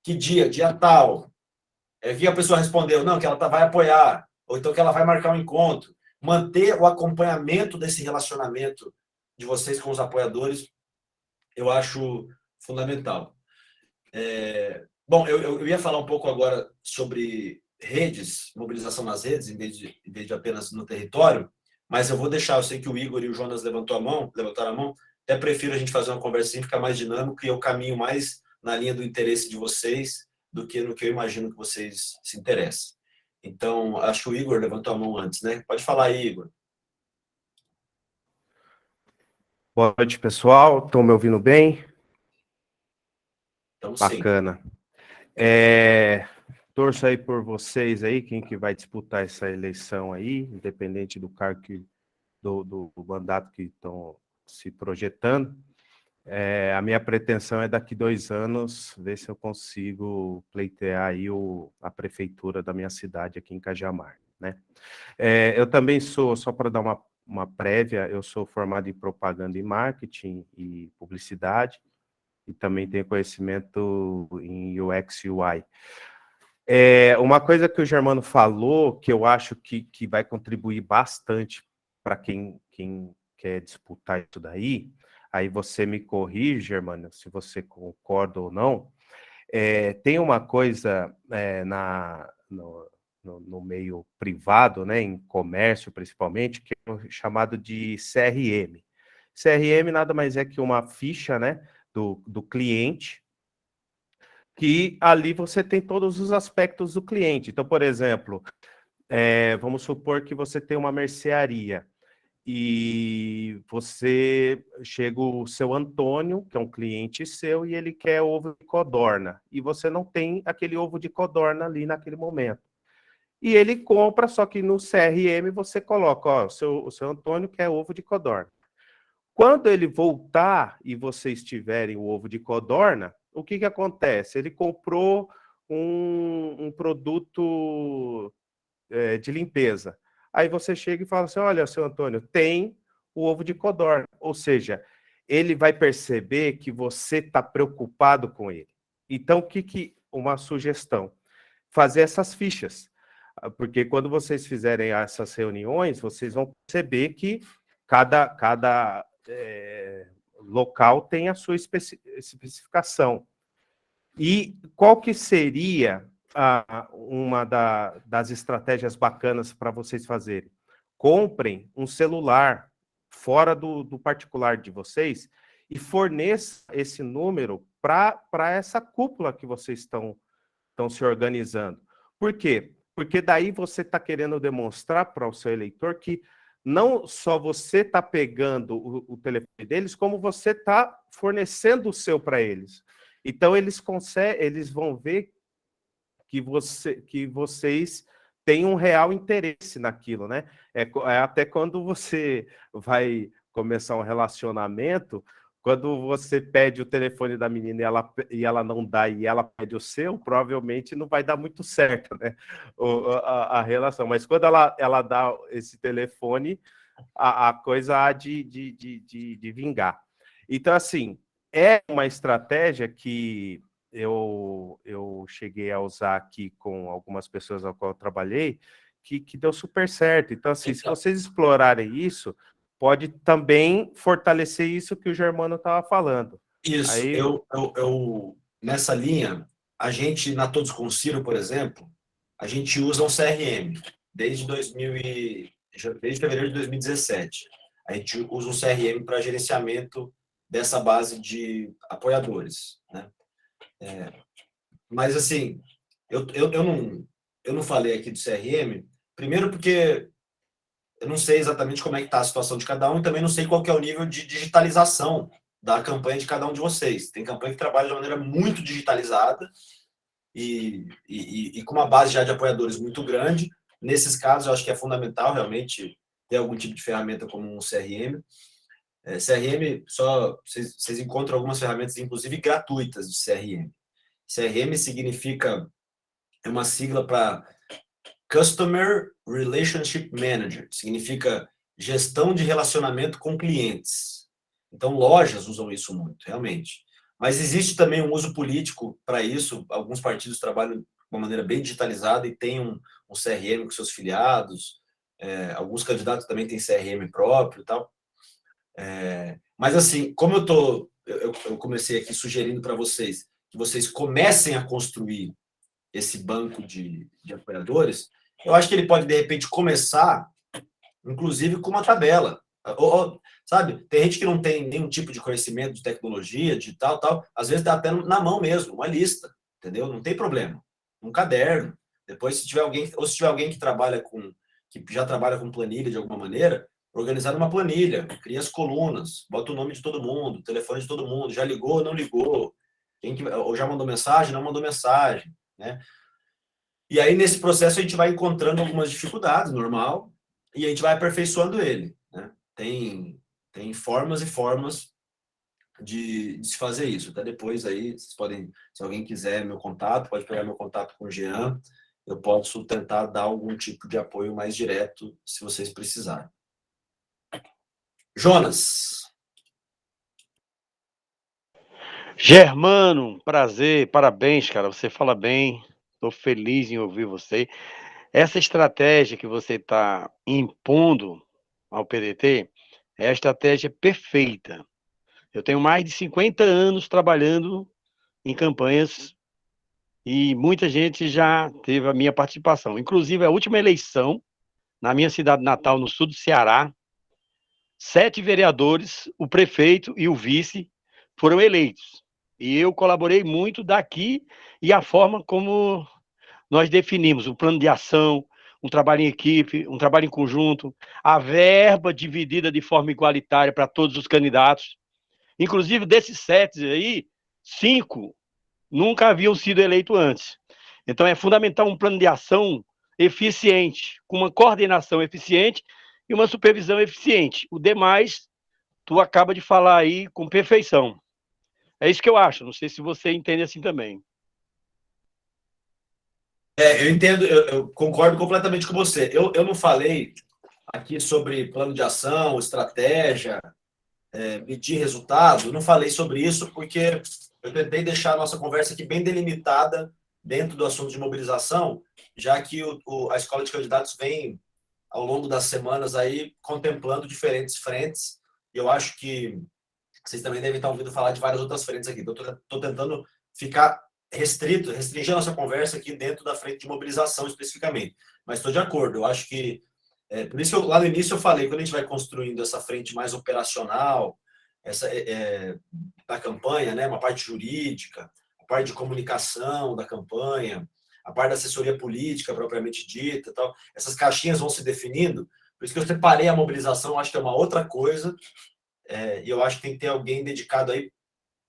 Que dia? Dia tal. O que a pessoa respondeu? Não, que ela vai apoiar, ou então que ela vai marcar um encontro. Manter o acompanhamento desse relacionamento de vocês com os apoiadores, eu acho fundamental. Bom, eu ia falar um pouco agora sobre redes, mobilização nas redes, em vez de apenas no território, mas eu vou deixar, eu sei que o Igor e o Jonas levantaram a mão, até prefiro a gente fazer uma conversinha, ficar mais dinâmico, e eu caminho mais na linha do interesse de vocês do que no que eu imagino que vocês se interessem. Então, acho que o Igor levantou a mão antes, né? Pode falar aí, Igor. Boa noite, pessoal. Estão me ouvindo bem? Então, bacana. Torço aí por vocês aí, quem que vai disputar essa eleição aí, independente do cargo do mandato que estão se projetando. A minha pretensão é daqui 2 anos ver se eu consigo pleitear aí a prefeitura da minha cidade aqui em Cajamar, né? Eu também só para dar uma prévia, eu sou formado em propaganda e marketing e publicidade, e também tenho conhecimento em UX e UI. Uma coisa que o Germano falou, que eu acho que vai contribuir bastante para quem quer disputar isso daí, aí você me corrige, Germano, se você concorda ou não, tem uma coisa no meio privado, né, em comércio principalmente, que é o chamado de CRM. CRM nada mais é que uma ficha, né, do cliente, que ali você tem todos os aspectos do cliente. Então, por exemplo, vamos supor que você tem uma mercearia e chega o seu Antônio, que é um cliente seu, e ele quer ovo de codorna, e você não tem aquele ovo de codorna ali naquele momento. E ele compra, só que no CRM você coloca, ó, o seu Antônio quer ovo de codorna. Quando ele voltar e vocês tiverem o ovo de codorna, o que acontece? Ele comprou um produto de limpeza. Aí você chega e fala assim, olha, seu Antônio, tem o ovo de codorna. Ou seja, ele vai perceber que você está preocupado com ele. Então, uma sugestão? Fazer essas fichas. Porque quando vocês fizerem essas reuniões, vocês vão perceber que cada local tem a sua especificação. E qual que seria uma das estratégias bacanas para vocês fazerem? Comprem um celular fora do particular de vocês e forneça esse número para essa cúpula que vocês estão se organizando. Por quê? Porque daí você está querendo demonstrar para o seu eleitor que não só você está pegando o telefone deles, como você está fornecendo o seu para eles. Então, eles vão ver que vocês têm um real interesse naquilo, né? Até quando você vai começar um relacionamento, quando você pede o telefone da menina e ela não dá e ela pede o seu, provavelmente não vai dar muito certo, né? A relação. Mas quando ela dá esse telefone, a coisa há de vingar. Então, assim, é uma estratégia que eu cheguei a usar aqui com algumas pessoas com as quais eu trabalhei, que deu super certo. Então, assim, se vocês explorarem isso, pode também fortalecer isso que o Germano estava falando. Isso, nessa linha, a gente, na Todos com Ciro, por exemplo, a gente usa um CRM desde fevereiro de 2017. A gente usa um CRM para gerenciamento dessa base de apoiadores, né? Mas, assim, eu não falei aqui do CRM, primeiro porque eu não sei exatamente como é que está a situação de cada um e também não sei qual que é o nível de digitalização da campanha de cada um de vocês. Tem campanha que trabalha de maneira muito digitalizada e com uma base já de apoiadores muito grande. Nesses casos, eu acho que é fundamental realmente ter algum tipo de ferramenta como um CRM. CRM, vocês encontram algumas ferramentas, inclusive gratuitas de CRM. CRM significa, é uma sigla para Customer Relationship Manager, significa gestão de relacionamento com clientes. Então, lojas usam isso muito, realmente. Mas existe também um uso político para isso. Alguns partidos trabalham de uma maneira bem digitalizada e têm um CRM com seus filiados. Alguns candidatos também têm CRM próprio e tal. Mas, assim, como eu comecei aqui sugerindo para vocês que vocês comecem a construir esse banco de apoiadores, eu acho que ele pode, de repente, começar, inclusive, com uma tabela. Sabe? Tem gente que não tem nenhum tipo de conhecimento de tecnologia, de tal. Às vezes dá até na mão mesmo, uma lista, entendeu? Não tem problema. Um caderno. Depois, se tiver alguém que já trabalha com planilha de alguma maneira, organizar uma planilha, cria as colunas, bota o nome de todo mundo, o telefone de todo mundo, já ligou, não ligou, ou já mandou mensagem, não mandou mensagem, né? E aí, nesse processo, a gente vai encontrando algumas dificuldades, normal, e a gente vai aperfeiçoando ele, né? Tem formas e formas de se fazer isso. Até depois aí, vocês podem, se alguém quiser meu contato, pode pegar meu contato com o Jean, eu posso tentar dar algum tipo de apoio mais direto, se vocês precisarem. Jonas. Germano, prazer, parabéns, cara, você fala bem, estou feliz em ouvir você. Essa estratégia que você está impondo ao PDT é a estratégia perfeita. Eu tenho mais de 50 anos trabalhando em campanhas e muita gente já teve a minha participação. Inclusive, a última eleição, na minha cidade natal, no sul do Ceará, 7 vereadores, o prefeito e o vice foram eleitos. E eu colaborei muito daqui e a forma como nós definimos o plano de ação, um trabalho em equipe, um trabalho em conjunto, a verba dividida de forma igualitária para todos os candidatos. Inclusive, desses 7 aí, 5 nunca haviam sido eleitos antes. Então, é fundamental um plano de ação eficiente, com uma coordenação eficiente e uma supervisão eficiente. O demais, tu acaba de falar aí com perfeição. É isso que eu acho, não sei se você entende assim também. Eu entendo, eu concordo completamente com você. Eu não falei aqui sobre plano de ação, estratégia, medir resultado, não falei sobre isso porque eu tentei deixar a nossa conversa aqui bem delimitada dentro do assunto de mobilização, já que a Escola de Candidatos vem, ao longo das semanas, aí contemplando diferentes frentes, e eu acho que vocês também devem estar ouvindo falar de várias outras frentes aqui. Então, estou tentando ficar restringir a nossa conversa aqui dentro da frente de mobilização especificamente. Mas estou de acordo. Eu acho que Por isso, lá no início eu falei, quando a gente vai construindo essa frente mais operacional, da campanha, né, uma parte jurídica, a parte de comunicação da campanha, a parte da assessoria política propriamente dita, tal, essas caixinhas vão se definindo. Por isso que eu separei a mobilização, acho que é uma outra coisa, e eu acho que tem que ter alguém dedicado aí,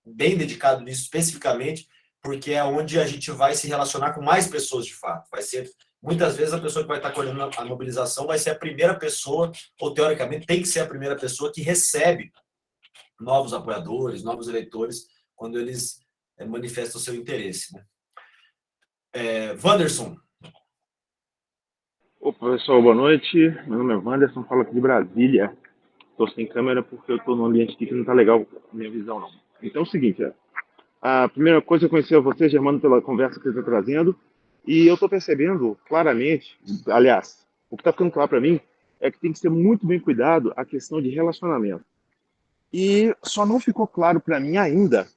bem dedicado nisso especificamente, porque é onde a gente vai se relacionar com mais pessoas de fato. Vai ser, muitas vezes, a pessoa que vai estar coordenando a mobilização vai ser a primeira pessoa, ou teoricamente tem que ser a primeira pessoa que recebe novos apoiadores, novos eleitores, quando eles manifestam o seu interesse. Né? Wanderson. Opa, pessoal, boa noite. Meu nome é Wanderson, falo aqui de Brasília. Estou sem câmera porque eu estou num ambiente aqui que não está legal a minha visão, não. Então é o seguinte, a primeira coisa eu conheci você, Germano, pela conversa que você está trazendo, e eu estou percebendo claramente, aliás, o que está ficando claro para mim é que tem que ser muito bem cuidado a questão de relacionamento. E só não ficou claro para mim ainda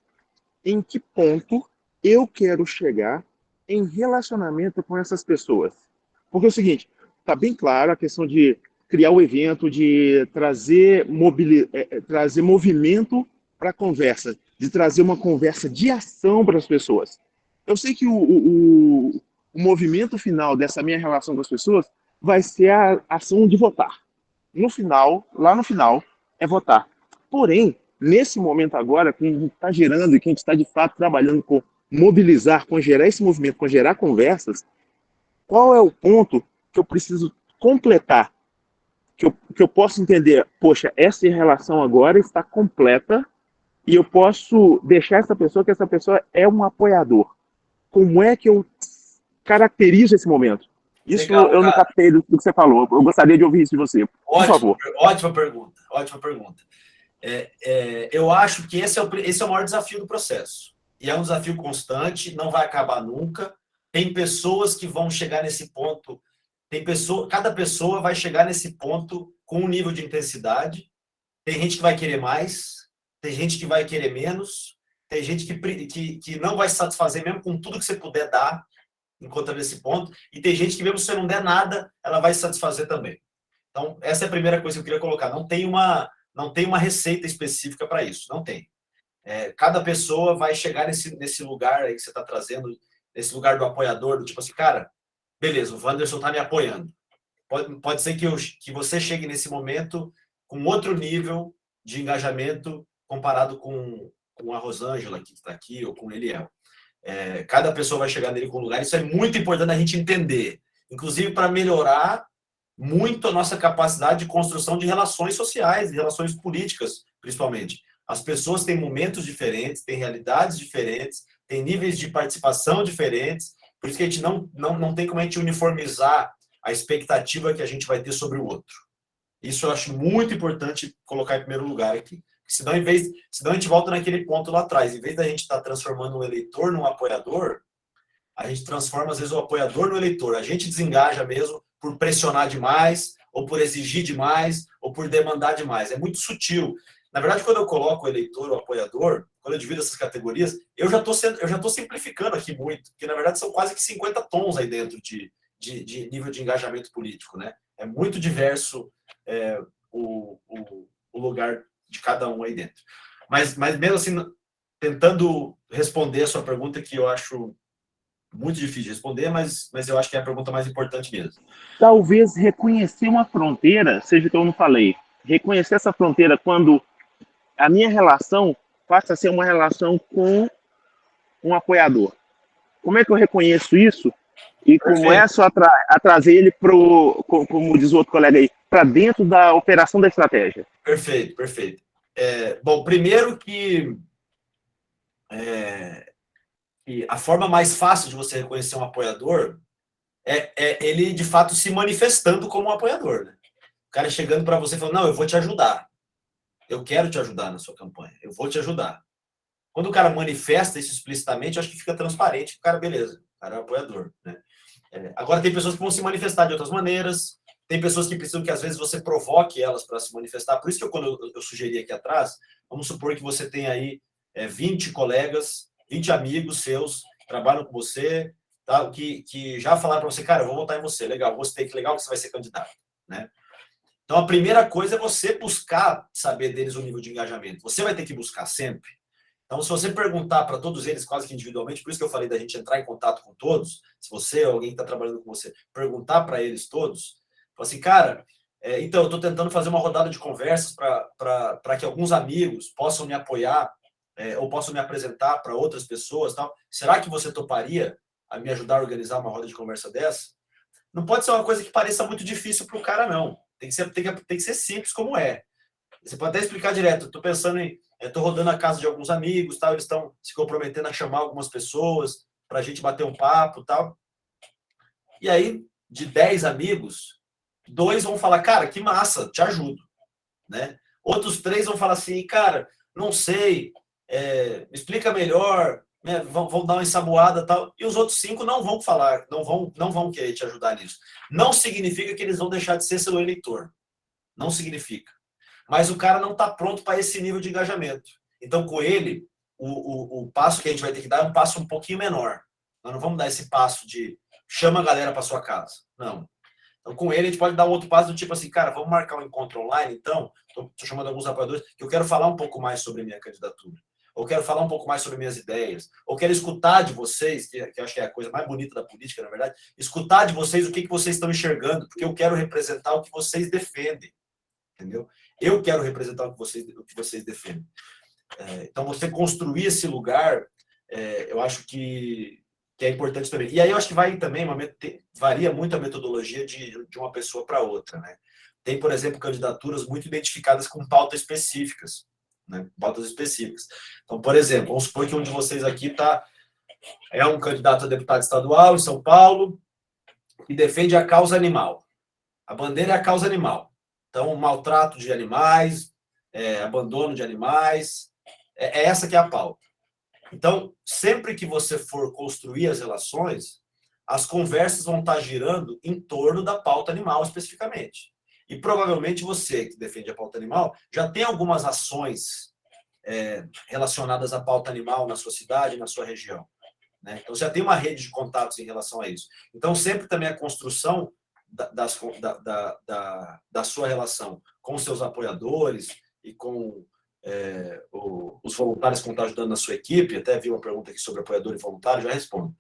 em que ponto eu quero chegar em relacionamento com essas pessoas. Porque é o seguinte, está bem claro a questão de criar o evento, de trazer, trazer movimento para a conversa, de trazer uma conversa de ação para as pessoas. Eu sei que o movimento final dessa minha relação com as pessoas vai ser a ação de votar. No final, lá no final, é votar. Porém, nesse momento agora, que a gente está gerando e que a gente está de fato trabalhando com mobilizar, com gerar esse movimento, com gerar conversas, qual é o ponto que eu preciso completar? Que eu posso entender, poxa, essa relação agora está completa e eu posso deixar essa pessoa, que essa pessoa é um apoiador. Como é que eu caracterizo esse momento? Isso legal, eu não captei do que você falou. Eu gostaria de ouvir isso de você, por favor. Ótima pergunta, ótima pergunta. Eu acho que esse é o maior desafio do processo. E é um desafio constante, não vai acabar nunca. Tem pessoas que vão chegar nesse ponto, cada pessoa vai chegar nesse ponto com um nível de intensidade. Tem gente que vai querer mais, tem gente que vai querer menos, tem gente que não vai se satisfazer mesmo com tudo que você puder dar, enquanto nesse ponto, e tem gente que mesmo se você não der nada, ela vai se satisfazer também. Então, essa é a primeira coisa que eu queria colocar. Não tem uma receita específica para isso, não tem. Cada pessoa vai chegar nesse lugar aí que você está trazendo, nesse lugar do apoiador, do tipo assim, cara, beleza, o Wanderson está me apoiando. Pode ser que você chegue nesse momento com outro nível de engajamento comparado com a Rosângela, que está aqui, ou com o Eliel. Cada pessoa vai chegar nele com um lugar. Isso é muito importante a gente entender, inclusive para melhorar muito a nossa capacidade de construção de relações sociais, de relações políticas, principalmente. As pessoas têm momentos diferentes, têm realidades diferentes, têm níveis de participação diferentes, por isso que a gente não tem como a gente uniformizar a expectativa que a gente vai ter sobre o outro. Isso eu acho muito importante colocar em primeiro lugar aqui. Senão a gente volta naquele ponto lá atrás. Em vez da gente estar transformando um eleitor num apoiador, a gente transforma, às vezes, o apoiador no eleitor. A gente desengaja mesmo por pressionar demais, ou por exigir demais, ou por demandar demais. É muito sutil. Na verdade, quando eu coloco o eleitor, o apoiador, quando eu divido essas categorias, eu já estou simplificando aqui muito, porque, na verdade, são quase que 50 tons aí dentro de nível de engajamento político. Né? É muito diverso o lugar de cada um aí dentro. Mas mesmo assim, tentando responder a sua pergunta, que eu acho muito difícil de responder, mas eu acho que é a pergunta mais importante mesmo. Talvez reconhecer uma fronteira, seja o que eu não falei, reconhecer essa fronteira quando a minha relação passa a ser uma relação com um apoiador. Como é que eu reconheço isso? E começo a trazer ele como diz o outro colega aí, para dentro da operação da estratégia. Perfeito, perfeito. Bom, primeiro que a forma mais fácil de você reconhecer um apoiador é ele, de fato, se manifestando como um apoiador. Né? O cara chegando para você e falando, não, eu vou te ajudar. Eu quero te ajudar na sua campanha. Eu vou te ajudar. Quando o cara manifesta isso explicitamente, eu acho que fica transparente. O cara, beleza, o cara é apoiador. Né? Agora, tem pessoas que vão se manifestar de outras maneiras. Tem pessoas que precisam que, às vezes, você provoque elas para se manifestar. Por isso que quando eu sugeri aqui atrás, vamos supor que você tem aí 20 colegas, 20 amigos seus que trabalham com você, tá? que já falaram para você, cara, eu vou votar em você, legal, gostei, que legal que você vai ser candidato. né? Então, a primeira coisa é você buscar saber deles o nível de engajamento. Você vai ter que buscar sempre. Então, se você perguntar para todos eles, quase que individualmente, por isso que eu falei da gente entrar em contato com todos, se você ou alguém que está trabalhando com você, perguntar para eles todos, fala assim, cara, então, eu estou tentando fazer uma rodada de conversas para que alguns amigos possam me apoiar ou possam me apresentar para outras pessoas. Tal. Será que você toparia a me ajudar a organizar uma roda de conversa dessa? Não pode ser uma coisa que pareça muito difícil para o cara, não. Tem que ser simples como é. Você pode até explicar direto. Estou pensando em... Estou rodando a casa de alguns amigos, tal, eles estão se comprometendo a chamar algumas pessoas para a gente bater um papo, tal. E aí, de 10 amigos, 2 vão falar, cara, que massa, te ajudo. Né? Outros 3 vão falar assim, cara, não sei, me explica melhor, né? vão dar uma ensaboada, tal. E os outros 5 não vão falar, não vão querer te ajudar nisso. Não significa que eles vão deixar de ser seu eleitor. Não significa. Mas o cara não está pronto para esse nível de engajamento. Então, com ele, o passo que a gente vai ter que dar é um passo um pouquinho menor. Nós não vamos dar esse passo de chama a galera para sua casa. Não. Então, com ele, a gente pode dar um outro passo do tipo assim, cara, vamos marcar um encontro online, então, estou chamando alguns apoiadores, que eu quero falar um pouco mais sobre a minha candidatura. Ou quero falar um pouco mais sobre minhas ideias. Ou quero escutar de vocês, que eu acho que é a coisa mais bonita da política, na verdade, escutar de vocês o que vocês estão enxergando, porque eu quero representar o que vocês defendem. Entendeu? Eu quero representar o que vocês defendem. Então, você construir esse lugar, eu acho que é importante também. E aí, eu acho que vai também, varia muito a metodologia de uma pessoa para outra. Né? Tem, por exemplo, candidaturas muito identificadas com pautas específicas. Né? Pautas específicas. Então, por exemplo, vamos supor que um de vocês aqui é um candidato a deputado estadual em São Paulo e defende a causa animal. A bandeira é a causa animal. Então, maltrato de animais, abandono de animais, é essa que é a pauta. Então, sempre que você for construir as relações, as conversas vão estar girando em torno da pauta animal especificamente. E provavelmente você, que defende a pauta animal, já tem algumas ações relacionadas à pauta animal na sua cidade, na sua região. Né? Então, você já tem uma rede de contatos em relação a isso. Então, sempre também a construção da sua relação com seus apoiadores e com os voluntários que vão estar ajudando na sua equipe, até vi uma pergunta aqui sobre apoiador e voluntário, já respondo,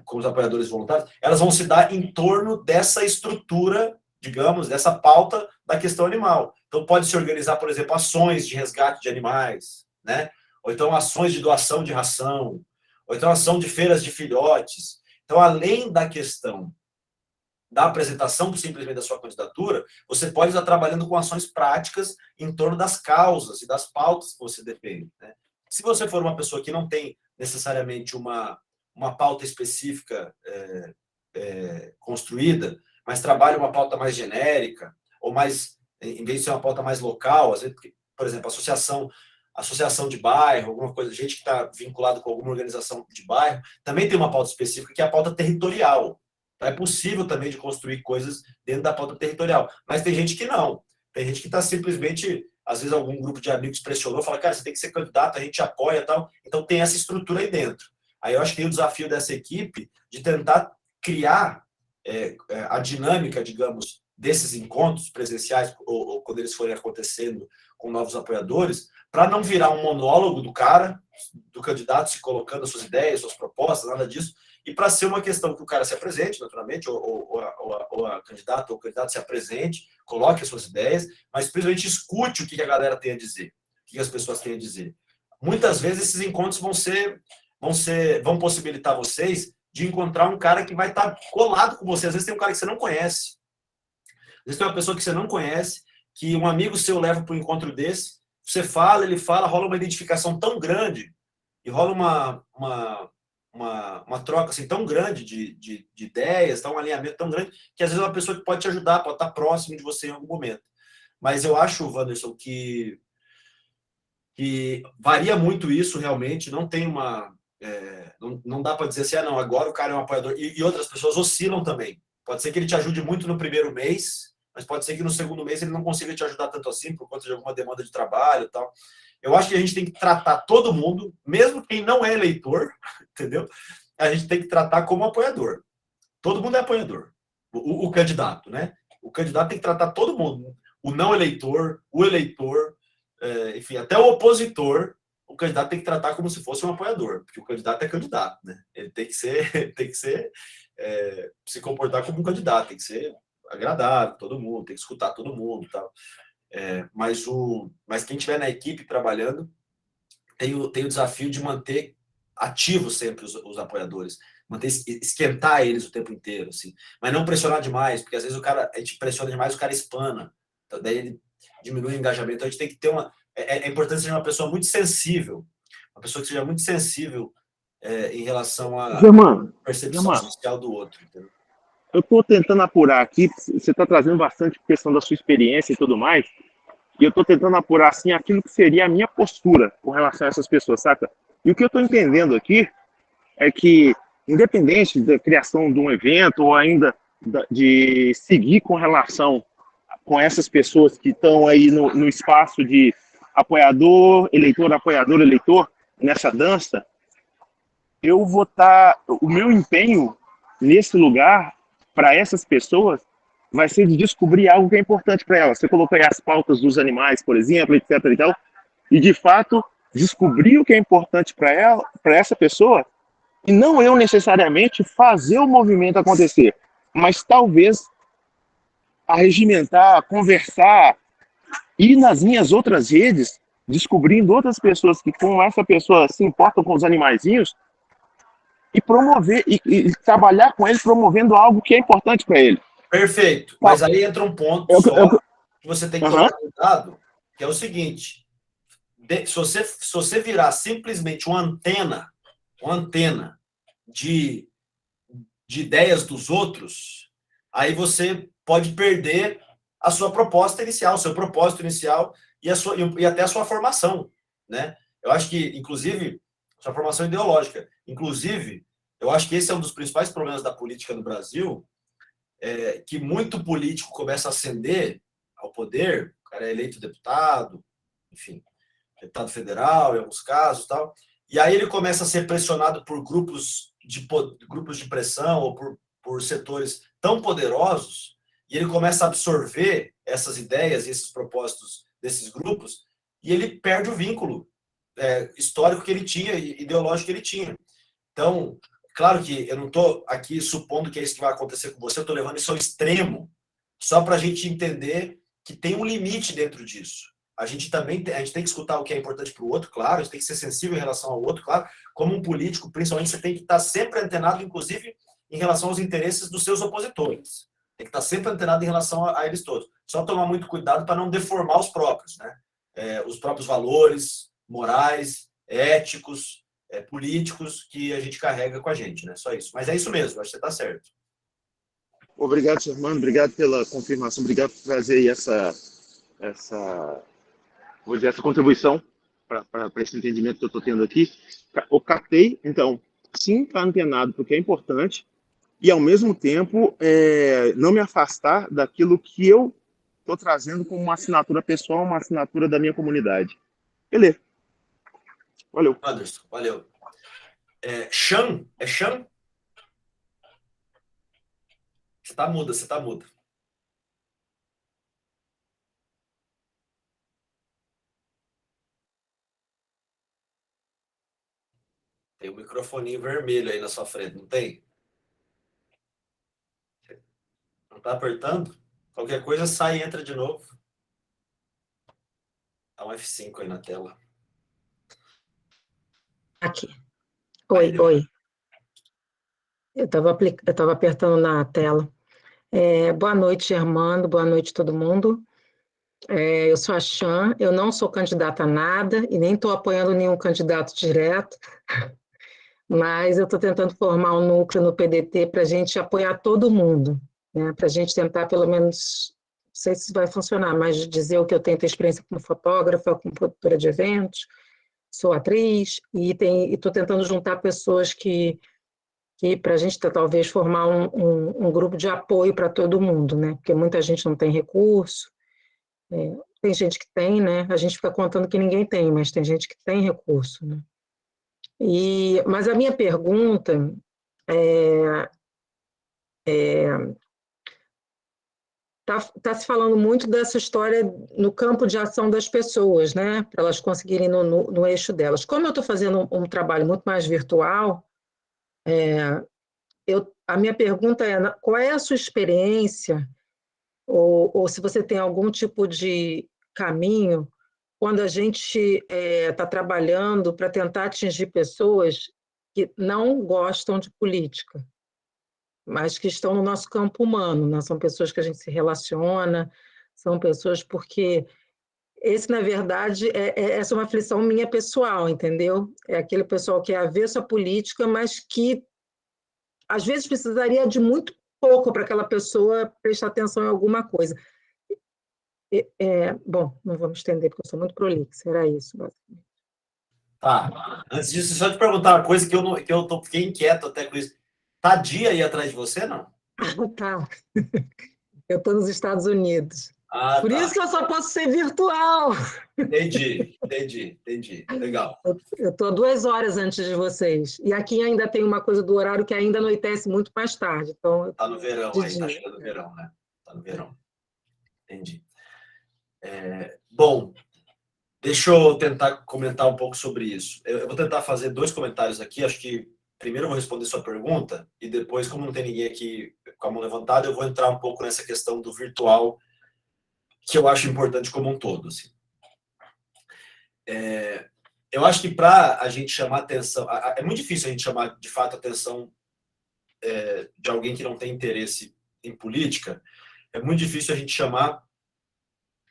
com os apoiadores voluntários, elas vão se dar em torno dessa estrutura, digamos, dessa pauta da questão animal. Então, pode se organizar, por exemplo, ações de resgate de animais, né? Ou então ações de doação de ração, ou então ação de feiras de filhotes. Então, além da questão da apresentação simplesmente da sua candidatura, você pode estar trabalhando com ações práticas em torno das causas e das pautas que você defende. Né? Se você for uma pessoa que não tem necessariamente uma pauta específica construída, mas trabalha uma pauta mais genérica, ou mais, em vez de ser uma pauta mais local, às vezes, por exemplo, associação de bairro, alguma coisa, gente que está vinculada com alguma organização de bairro, também tem uma pauta específica, que é a pauta territorial. É possível também de construir coisas dentro da pauta territorial. Mas tem gente que não. Tem gente que está simplesmente, às vezes algum grupo de amigos pressionou, fala, cara, você tem que ser candidato, a gente apoia e tal. Então tem essa estrutura aí dentro. Aí eu acho que tem o desafio dessa equipe de tentar criar a dinâmica, digamos, desses encontros presenciais, ou quando eles forem acontecendo com novos apoiadores, para não virar um monólogo do cara, do candidato se colocando as suas ideias, suas propostas, nada disso, e para ser uma questão que o cara se apresente, naturalmente, ou a candidata ou o candidato se apresente, coloque as suas ideias, mas principalmente escute o que a galera tem a dizer, o que as pessoas têm a dizer. Muitas vezes esses encontros vão possibilitar vocês de encontrar um cara que vai estar colado com você. Às vezes tem um cara que você não conhece. Às vezes tem uma pessoa que você não conhece, que um amigo seu leva para um encontro desse, você fala, ele fala, rola uma identificação tão grande e rola uma troca assim, tão grande de ideias, um alinhamento tão grande, que às vezes é uma pessoa que pode te ajudar, pode estar próximo de você em algum momento. Mas eu acho, Wanderson, que varia muito isso realmente, não tem uma... não dá para dizer assim, não, agora o cara é um apoiador. E outras pessoas oscilam também. Pode ser que ele te ajude muito no primeiro mês, mas pode ser que no segundo mês ele não consiga te ajudar tanto assim, por conta de alguma demanda de trabalho e tal. Eu acho que a gente tem que tratar todo mundo, mesmo quem não é eleitor, entendeu? A gente tem que tratar como apoiador. Todo mundo é apoiador. O candidato, né? O candidato tem que tratar todo mundo. O não eleitor, o eleitor, enfim, até o opositor, o candidato tem que tratar como se fosse um apoiador, porque o candidato é candidato, né? Ele tem que se comportar como um candidato, tem que ser agradável todo mundo, tem que escutar todo mundo, tal. Mas quem estiver na equipe trabalhando tem o desafio de manter ativos sempre os apoiadores, esquentar eles o tempo inteiro, assim, mas não pressionar demais, porque às vezes a gente pressiona demais, o cara espana, então, daí ele diminui o engajamento. Então a gente tem que ter é importante ser uma pessoa muito sensível, uma pessoa que seja muito sensível em relação à percepção social do outro, entendeu? Eu estou tentando apurar aqui, você está trazendo bastante questão da sua experiência e tudo mais, e eu estou tentando apurar, assim, aquilo que seria a minha postura com relação a essas pessoas, saca? E o que eu estou entendendo aqui é que, independente da criação de um evento ou ainda de seguir com relação com essas pessoas que estão aí no espaço de apoiador, eleitor, nessa dança, eu vou o meu empenho nesse lugar, para essas pessoas, vai ser de descobrir algo que é importante para elas. Você colocou aí as pautas dos animais, por exemplo, etc. e tal, e de fato descobrir o que é importante para essa pessoa, e não eu necessariamente fazer o movimento acontecer, mas talvez arregimentar, conversar, ir nas minhas outras redes, descobrindo outras pessoas que com essa pessoa se importam com os animaizinhos, e promover, e trabalhar com ele promovendo algo que é importante para ele. Perfeito. Mas aí entra um ponto só que você tem que tomar cuidado, que é o seguinte: se você virar simplesmente uma antena de ideias dos outros, aí você pode perder a sua proposta inicial, o seu propósito inicial e até a sua formação, né? Eu acho que, inclusive, sua formação ideológica. Inclusive, eu acho que esse é um dos principais problemas da política no Brasil, que muito político começa a ascender ao poder, o cara é eleito deputado, enfim, deputado federal, em alguns casos, tal, e aí ele começa a ser pressionado por grupos de pressão ou por setores tão poderosos, e ele começa a absorver essas ideias e esses propósitos desses grupos, e ele perde o vínculo histórico que ele tinha, ideológico que ele tinha. Então, claro que eu não estou aqui supondo que é isso que vai acontecer com você, eu estou levando isso ao extremo, só para a gente entender que tem um limite dentro disso. A gente tem que escutar o que é importante para o outro, claro, a gente tem que ser sensível em relação ao outro, claro. Como um político, principalmente, você tem que estar sempre antenado, inclusive, em relação aos interesses dos seus opositores. Tem que estar sempre antenado em relação a eles todos. Só tomar muito cuidado para não deformar os próprios, né? Os próprios valores morais, éticos, políticos que a gente carrega com a gente, né? Só isso. Mas é isso mesmo, acho que você está certo. Obrigado, Germano, obrigado pela confirmação, obrigado por trazer aí essa contribuição para esse entendimento que eu estou tendo aqui. Eu captei, então, sim, estar antenado porque é importante, e ao mesmo tempo não me afastar daquilo que eu estou trazendo como uma assinatura pessoal, uma assinatura da minha comunidade. Beleza. Valeu. Anderson, valeu. Chan? É Chan? Você tá muda. Tem um microfoninho vermelho aí na sua frente, não tem? Não tá apertando? Qualquer coisa sai e entra de novo. Dá um F5 aí na tela. Aqui. Oi. Eu estava apertando na tela. Boa noite, Germano. Boa noite, todo mundo. Eu sou a Chan. Eu não sou candidata a nada e nem estou apoiando nenhum candidato direto, mas eu estou tentando formar um núcleo no PDT para a gente apoiar todo mundo, né? Para a gente tentar, pelo menos, não sei se vai funcionar, mas dizer o que eu tenho experiência como fotógrafa, como produtora de eventos, sou atriz e estou tentando juntar pessoas que para a gente talvez formar um grupo de apoio para todo mundo, né? Porque muita gente não tem recurso, tem gente que tem, né? A gente fica contando que ninguém tem, mas tem gente que tem recurso, né? Mas a minha pergunta tá se falando muito dessa história no campo de ação das pessoas, né? Para elas conseguirem no eixo delas. Como eu estou fazendo um trabalho muito mais virtual, a minha pergunta é: qual é a sua experiência, ou se você tem algum tipo de caminho, quando a gente está trabalhando para tentar atingir pessoas que não gostam de política, mas que estão no nosso campo humano, né? São pessoas que a gente se relaciona, são pessoas porque esse, na verdade, essa é uma aflição minha pessoal, entendeu? É aquele pessoal que é avesso à política, mas que às vezes precisaria de muito pouco para aquela pessoa prestar atenção em alguma coisa. Bom, não vou me estender, porque eu sou muito prolixa, era isso, basicamente. Tá. Antes disso, só te perguntar uma coisa fiquei inquieto até com isso. Tá Dia aí atrás de você, não? Tá. Eu estou nos Estados Unidos. Ah, Por tá. isso que eu só posso ser virtual. Entendi. Legal. Eu estou 2 horas antes de vocês. E aqui ainda tem uma coisa do horário que ainda anoitece muito mais tarde. Então, Tá no verão de aí, tá dia. chegando o verão, né? Tá no verão. Entendi. Bom, deixa eu tentar comentar um pouco sobre isso. Eu vou tentar fazer 2 comentários aqui. Acho que primeiro eu vou responder sua pergunta e depois, como não tem ninguém aqui com a mão levantada, eu vou entrar um pouco nessa questão do virtual, que eu acho importante como um todo. Assim. Eu acho que para a gente chamar atenção, é muito difícil a gente chamar de fato atenção de alguém que não tem interesse em política. É muito difícil a gente chamar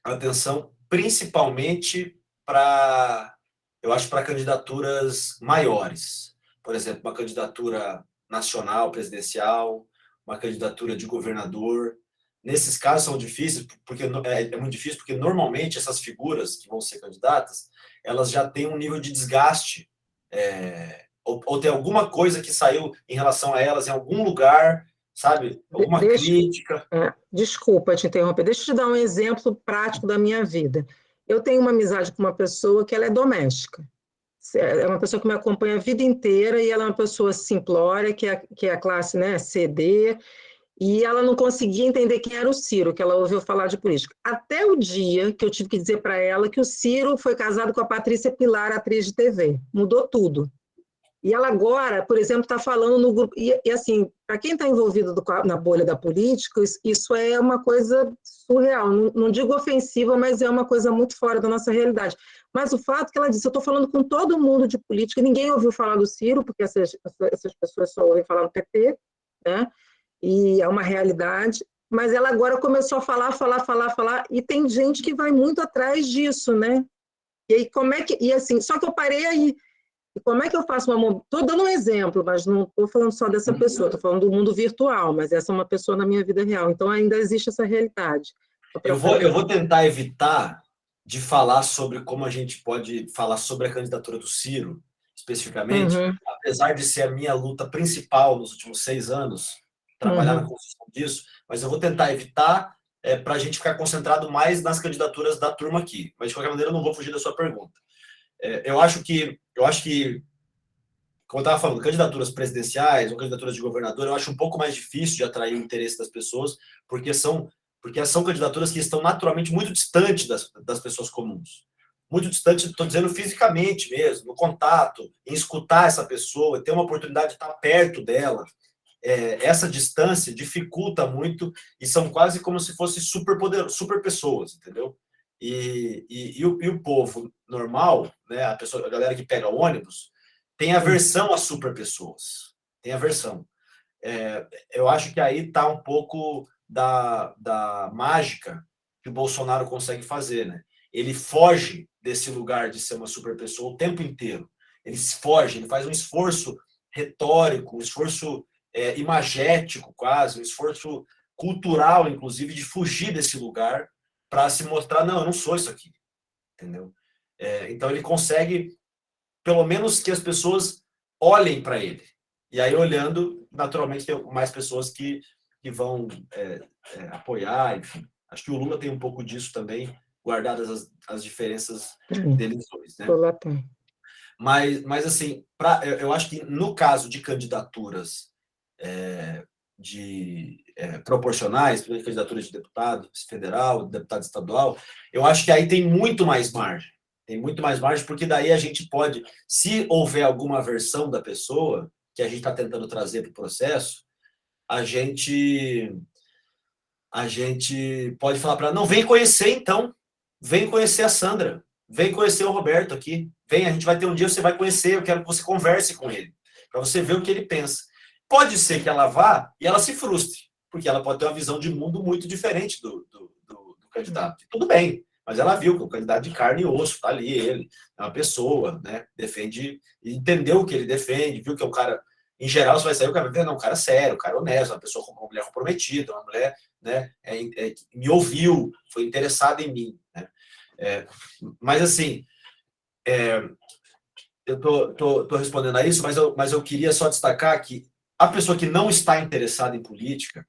a atenção, principalmente eu acho, para candidaturas maiores. Por exemplo, uma candidatura nacional, presidencial, uma candidatura de governador. Nesses casos são difíceis, porque é muito difícil, porque normalmente essas figuras que vão ser candidatas, elas já têm um nível de desgaste, ou tem alguma coisa que saiu em relação a elas em algum lugar, sabe? Alguma crítica. Desculpa te interromper. Deixa eu te dar um exemplo prático da minha vida. Eu tenho uma amizade com uma pessoa que ela é doméstica. É uma pessoa que me acompanha a vida inteira e ela é uma pessoa simplória, que é a classe, né, CD, e ela não conseguia entender quem era o Ciro, que ela ouviu falar de política. Até o dia que eu tive que dizer para ela que o Ciro foi casado com a Patrícia Pilar, atriz de TV. Mudou tudo. E ela agora, por exemplo, está falando no grupo... E assim, para quem está envolvido na bolha da política, isso é uma coisa surreal. Não digo ofensiva, mas é uma coisa muito fora da nossa realidade. Mas o fato que ela disse, eu estou falando com todo mundo de política, ninguém ouviu falar do Ciro, porque essas pessoas só ouvem falar do PT, né? E é uma realidade. Mas ela agora começou a falar, e tem gente que vai muito atrás disso, né? E aí, como é que... E assim, só que eu parei aí. E como é que eu faço uma... Estou dando um exemplo, mas não estou falando só dessa pessoa, estou falando do mundo virtual, mas essa é uma pessoa na minha vida real. Então, ainda existe essa realidade. Eu vou tentar evitar de falar sobre como a gente pode falar sobre a candidatura do Ciro, especificamente, apesar de ser a minha luta principal nos últimos 6 anos, trabalhar na construção disso, mas eu vou tentar evitar para a gente ficar concentrado mais nas candidaturas da turma aqui. Mas, de qualquer maneira, eu não vou fugir da sua pergunta. Eu acho que, como eu estava falando, candidaturas presidenciais ou candidaturas de governador, eu acho um pouco mais difícil de atrair o interesse das pessoas, porque são candidaturas que estão naturalmente muito distantes das pessoas comuns. Muito distante, estou dizendo fisicamente mesmo, no contato, em escutar essa pessoa, ter uma oportunidade de estar perto dela. Essa distância dificulta muito e são quase como se fossem super pessoas, entendeu? E o povo normal, né, a galera que pega ônibus, tem aversão a super pessoas. Tem aversão. Eu acho que aí está um pouco da mágica que o Bolsonaro consegue fazer, né? Ele foge desse lugar de ser uma super pessoa o tempo inteiro. Ele foge, ele faz um esforço retórico, um esforço imagético quase, um esforço cultural, inclusive, de fugir desse lugar para se mostrar, não, eu não sou isso aqui, entendeu? Então ele consegue, pelo menos, que as pessoas olhem para ele. E aí, olhando, naturalmente, tem mais pessoas que vão apoiar, enfim. Acho que o Lula tem um pouco disso também, guardadas as diferenças deles dois, né? Mas assim, eu acho que no caso de candidaturas proporcionais, candidatura de deputado federal, deputado estadual, eu acho que aí tem muito mais margem. Tem muito mais margem, porque daí a gente pode, se houver alguma versão da pessoa que a gente está tentando trazer para o processo, a gente pode falar para ela, não, vem conhecer então, vem conhecer a Sandra, vem conhecer o Roberto aqui, vem, a gente vai ter um dia, você vai conhecer, eu quero que você converse com ele, para você ver o que ele pensa. Pode ser que ela vá e ela se frustre, porque ela pode ter uma visão de mundo muito diferente do candidato. Tudo bem, mas ela viu que o candidato de carne e osso está ali, ele é uma pessoa, né, defende, entendeu o que ele defende, viu que é um cara, em geral, você vai sair, o cara vai ver, não, um cara sério, um cara honesto, uma pessoa, uma mulher comprometida, uma mulher, né, me ouviu, foi interessada em mim, né? Mas assim, eu tô respondendo a isso, mas eu queria só destacar que a pessoa que não está interessada em política,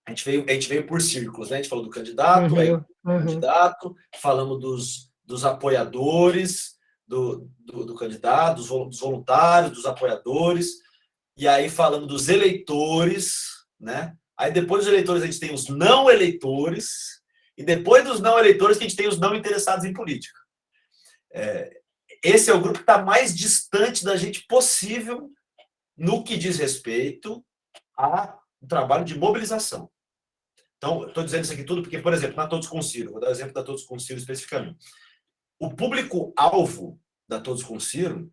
a gente veio por círculos, né? A gente falou do candidato, aí candidato, falamos dos apoiadores do candidato, dos voluntários, dos apoiadores, e aí falamos dos eleitores, né? Aí depois dos eleitores a gente tem os não eleitores, e depois dos não eleitores a gente tem os não interessados em política. Esse é o grupo que está mais distante da gente possível no que diz respeito ao trabalho de mobilização. Então, estou dizendo isso aqui tudo porque, por exemplo, na Todos com Ciro, vou dar o exemplo da Todos com Ciro especificamente. O público-alvo da Todos com Ciro,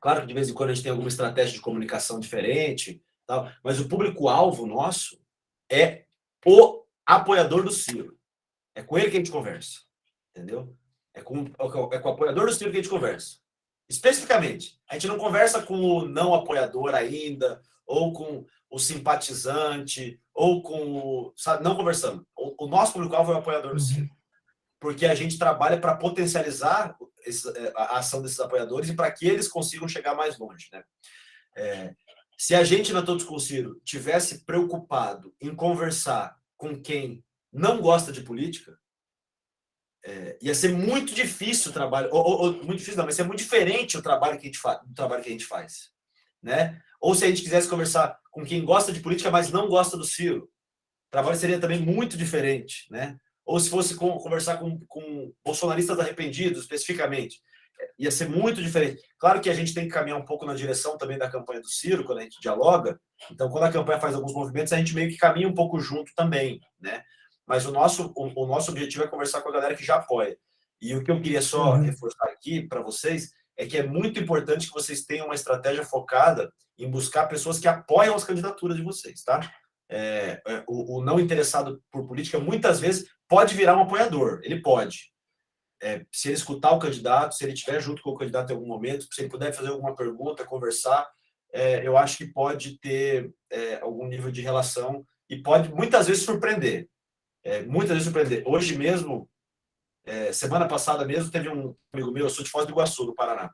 claro que de vez em quando a gente tem alguma estratégia de comunicação diferente, tal, mas o público-alvo nosso é o apoiador do Ciro. É com ele que a gente conversa, entendeu? É com o apoiador do Ciro que a gente conversa. Especificamente, a gente não conversa com o não apoiador ainda, ou com o simpatizante, ou com o... Sabe, não conversamos. O nosso público-alvo é o apoiador do Ciro. Porque a gente trabalha para potencializar a ação desses apoiadores e para que eles consigam chegar mais longe, né? Se a gente, na Todos com Ciro, tivesse preocupado em conversar com quem não gosta de política, ia ser muito difícil o trabalho, muito difícil não, mas ia ser muito diferente o trabalho que a gente faz, né? Ou se a gente quisesse conversar com quem gosta de política, mas não gosta do Ciro, o trabalho seria também muito diferente, né? Ou se fosse conversar com bolsonaristas arrependidos, especificamente, ia ser muito diferente. Claro que a gente tem que caminhar um pouco na direção também da campanha do Ciro, quando a gente dialoga, então quando a campanha faz alguns movimentos, a gente meio que caminha um pouco junto também, né? Mas o nosso objetivo é conversar com a galera que já apoia. E o que eu queria só reforçar aqui para vocês é que é muito importante que vocês tenham uma estratégia focada em buscar pessoas que apoiam as candidaturas de vocês, tá? O não interessado por política, muitas vezes, pode virar um apoiador. Ele pode. Se ele escutar o candidato, se ele estiver junto com o candidato em algum momento, se ele puder fazer alguma pergunta, conversar, eu acho que pode ter algum nível de relação e pode, muitas vezes, surpreender. Muitas vezes surpreender. Hoje mesmo, semana passada mesmo, teve um amigo meu, eu sou de Foz do Iguaçu, do Paraná.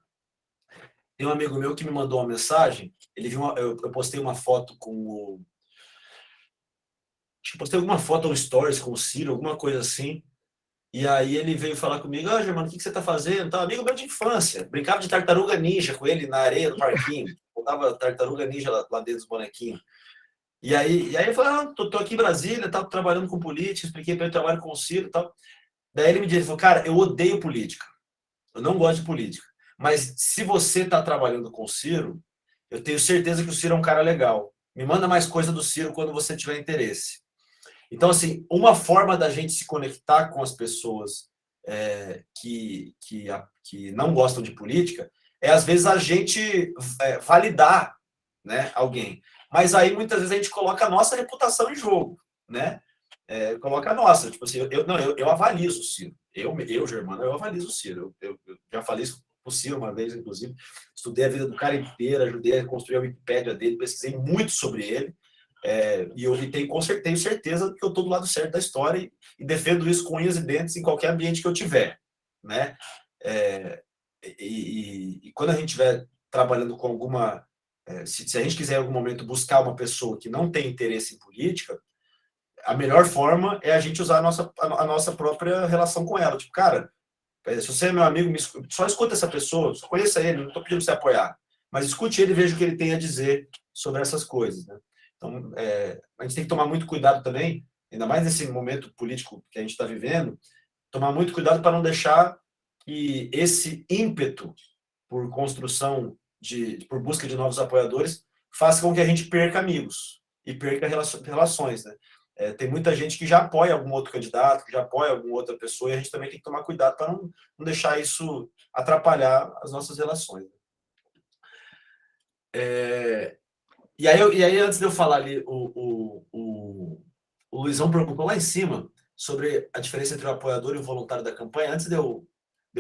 Tem um amigo meu que me mandou uma mensagem, ele viu eu postei uma foto com o... Acho que postei alguma foto no Stories com o Ciro, alguma coisa assim, e aí ele veio falar comigo, Germano, o que você tá fazendo? Tá, amigo meu de infância, brincava de tartaruga ninja com ele na areia do parquinho, botava tartaruga ninja lá dentro dos bonequinhos. E aí eu falei, tô aqui em Brasília, tá trabalhando com política, expliquei para ele, trabalho com o Ciro e tal. Daí ele me disse, cara, eu odeio política, eu não gosto de política, mas se você tá trabalhando com o Ciro, eu tenho certeza que o Ciro é um cara legal. Me manda mais coisa do Ciro quando você tiver interesse. Então, assim, uma forma da gente se conectar com as pessoas que não gostam de política é, às vezes, a gente validar, né, alguém. Mas aí, muitas vezes, a gente coloca a nossa reputação em jogo, né? Coloca a nossa. Tipo assim, eu avalizo o Ciro. Germano, eu avalizo o Ciro. Eu já falei isso pro Ciro uma vez, inclusive. Estudei a vida do cara inteira, ajudei a construir a Wikipédia dele, pesquisei muito sobre ele. E eu tenho certeza que eu estou do lado certo da história e defendo isso com unhas e dentes em qualquer ambiente que eu tiver, né? E quando a gente estiver trabalhando com alguma... se a gente quiser em algum momento buscar uma pessoa que não tem interesse em política, a melhor forma é a gente usar a nossa própria relação com ela. Tipo, cara, se você é meu amigo, só escuta essa pessoa, só conheça ele, não estou pedindo para você apoiar, mas escute ele e veja o que ele tem a dizer sobre essas coisas, né? Então, a gente tem que tomar muito cuidado também, ainda mais nesse momento político que a gente está vivendo, tomar muito cuidado para não deixar que esse ímpeto por construção, por busca de novos apoiadores, faça com que a gente perca amigos e perca relações, né? Tem muita gente que já apoia algum outro candidato, que já apoia alguma outra pessoa, e a gente também tem que tomar cuidado para não deixar isso atrapalhar as nossas relações. E aí, antes de eu falar ali, o Luizão perguntou lá em cima sobre a diferença entre o apoiador e o voluntário da campanha. Antes de eu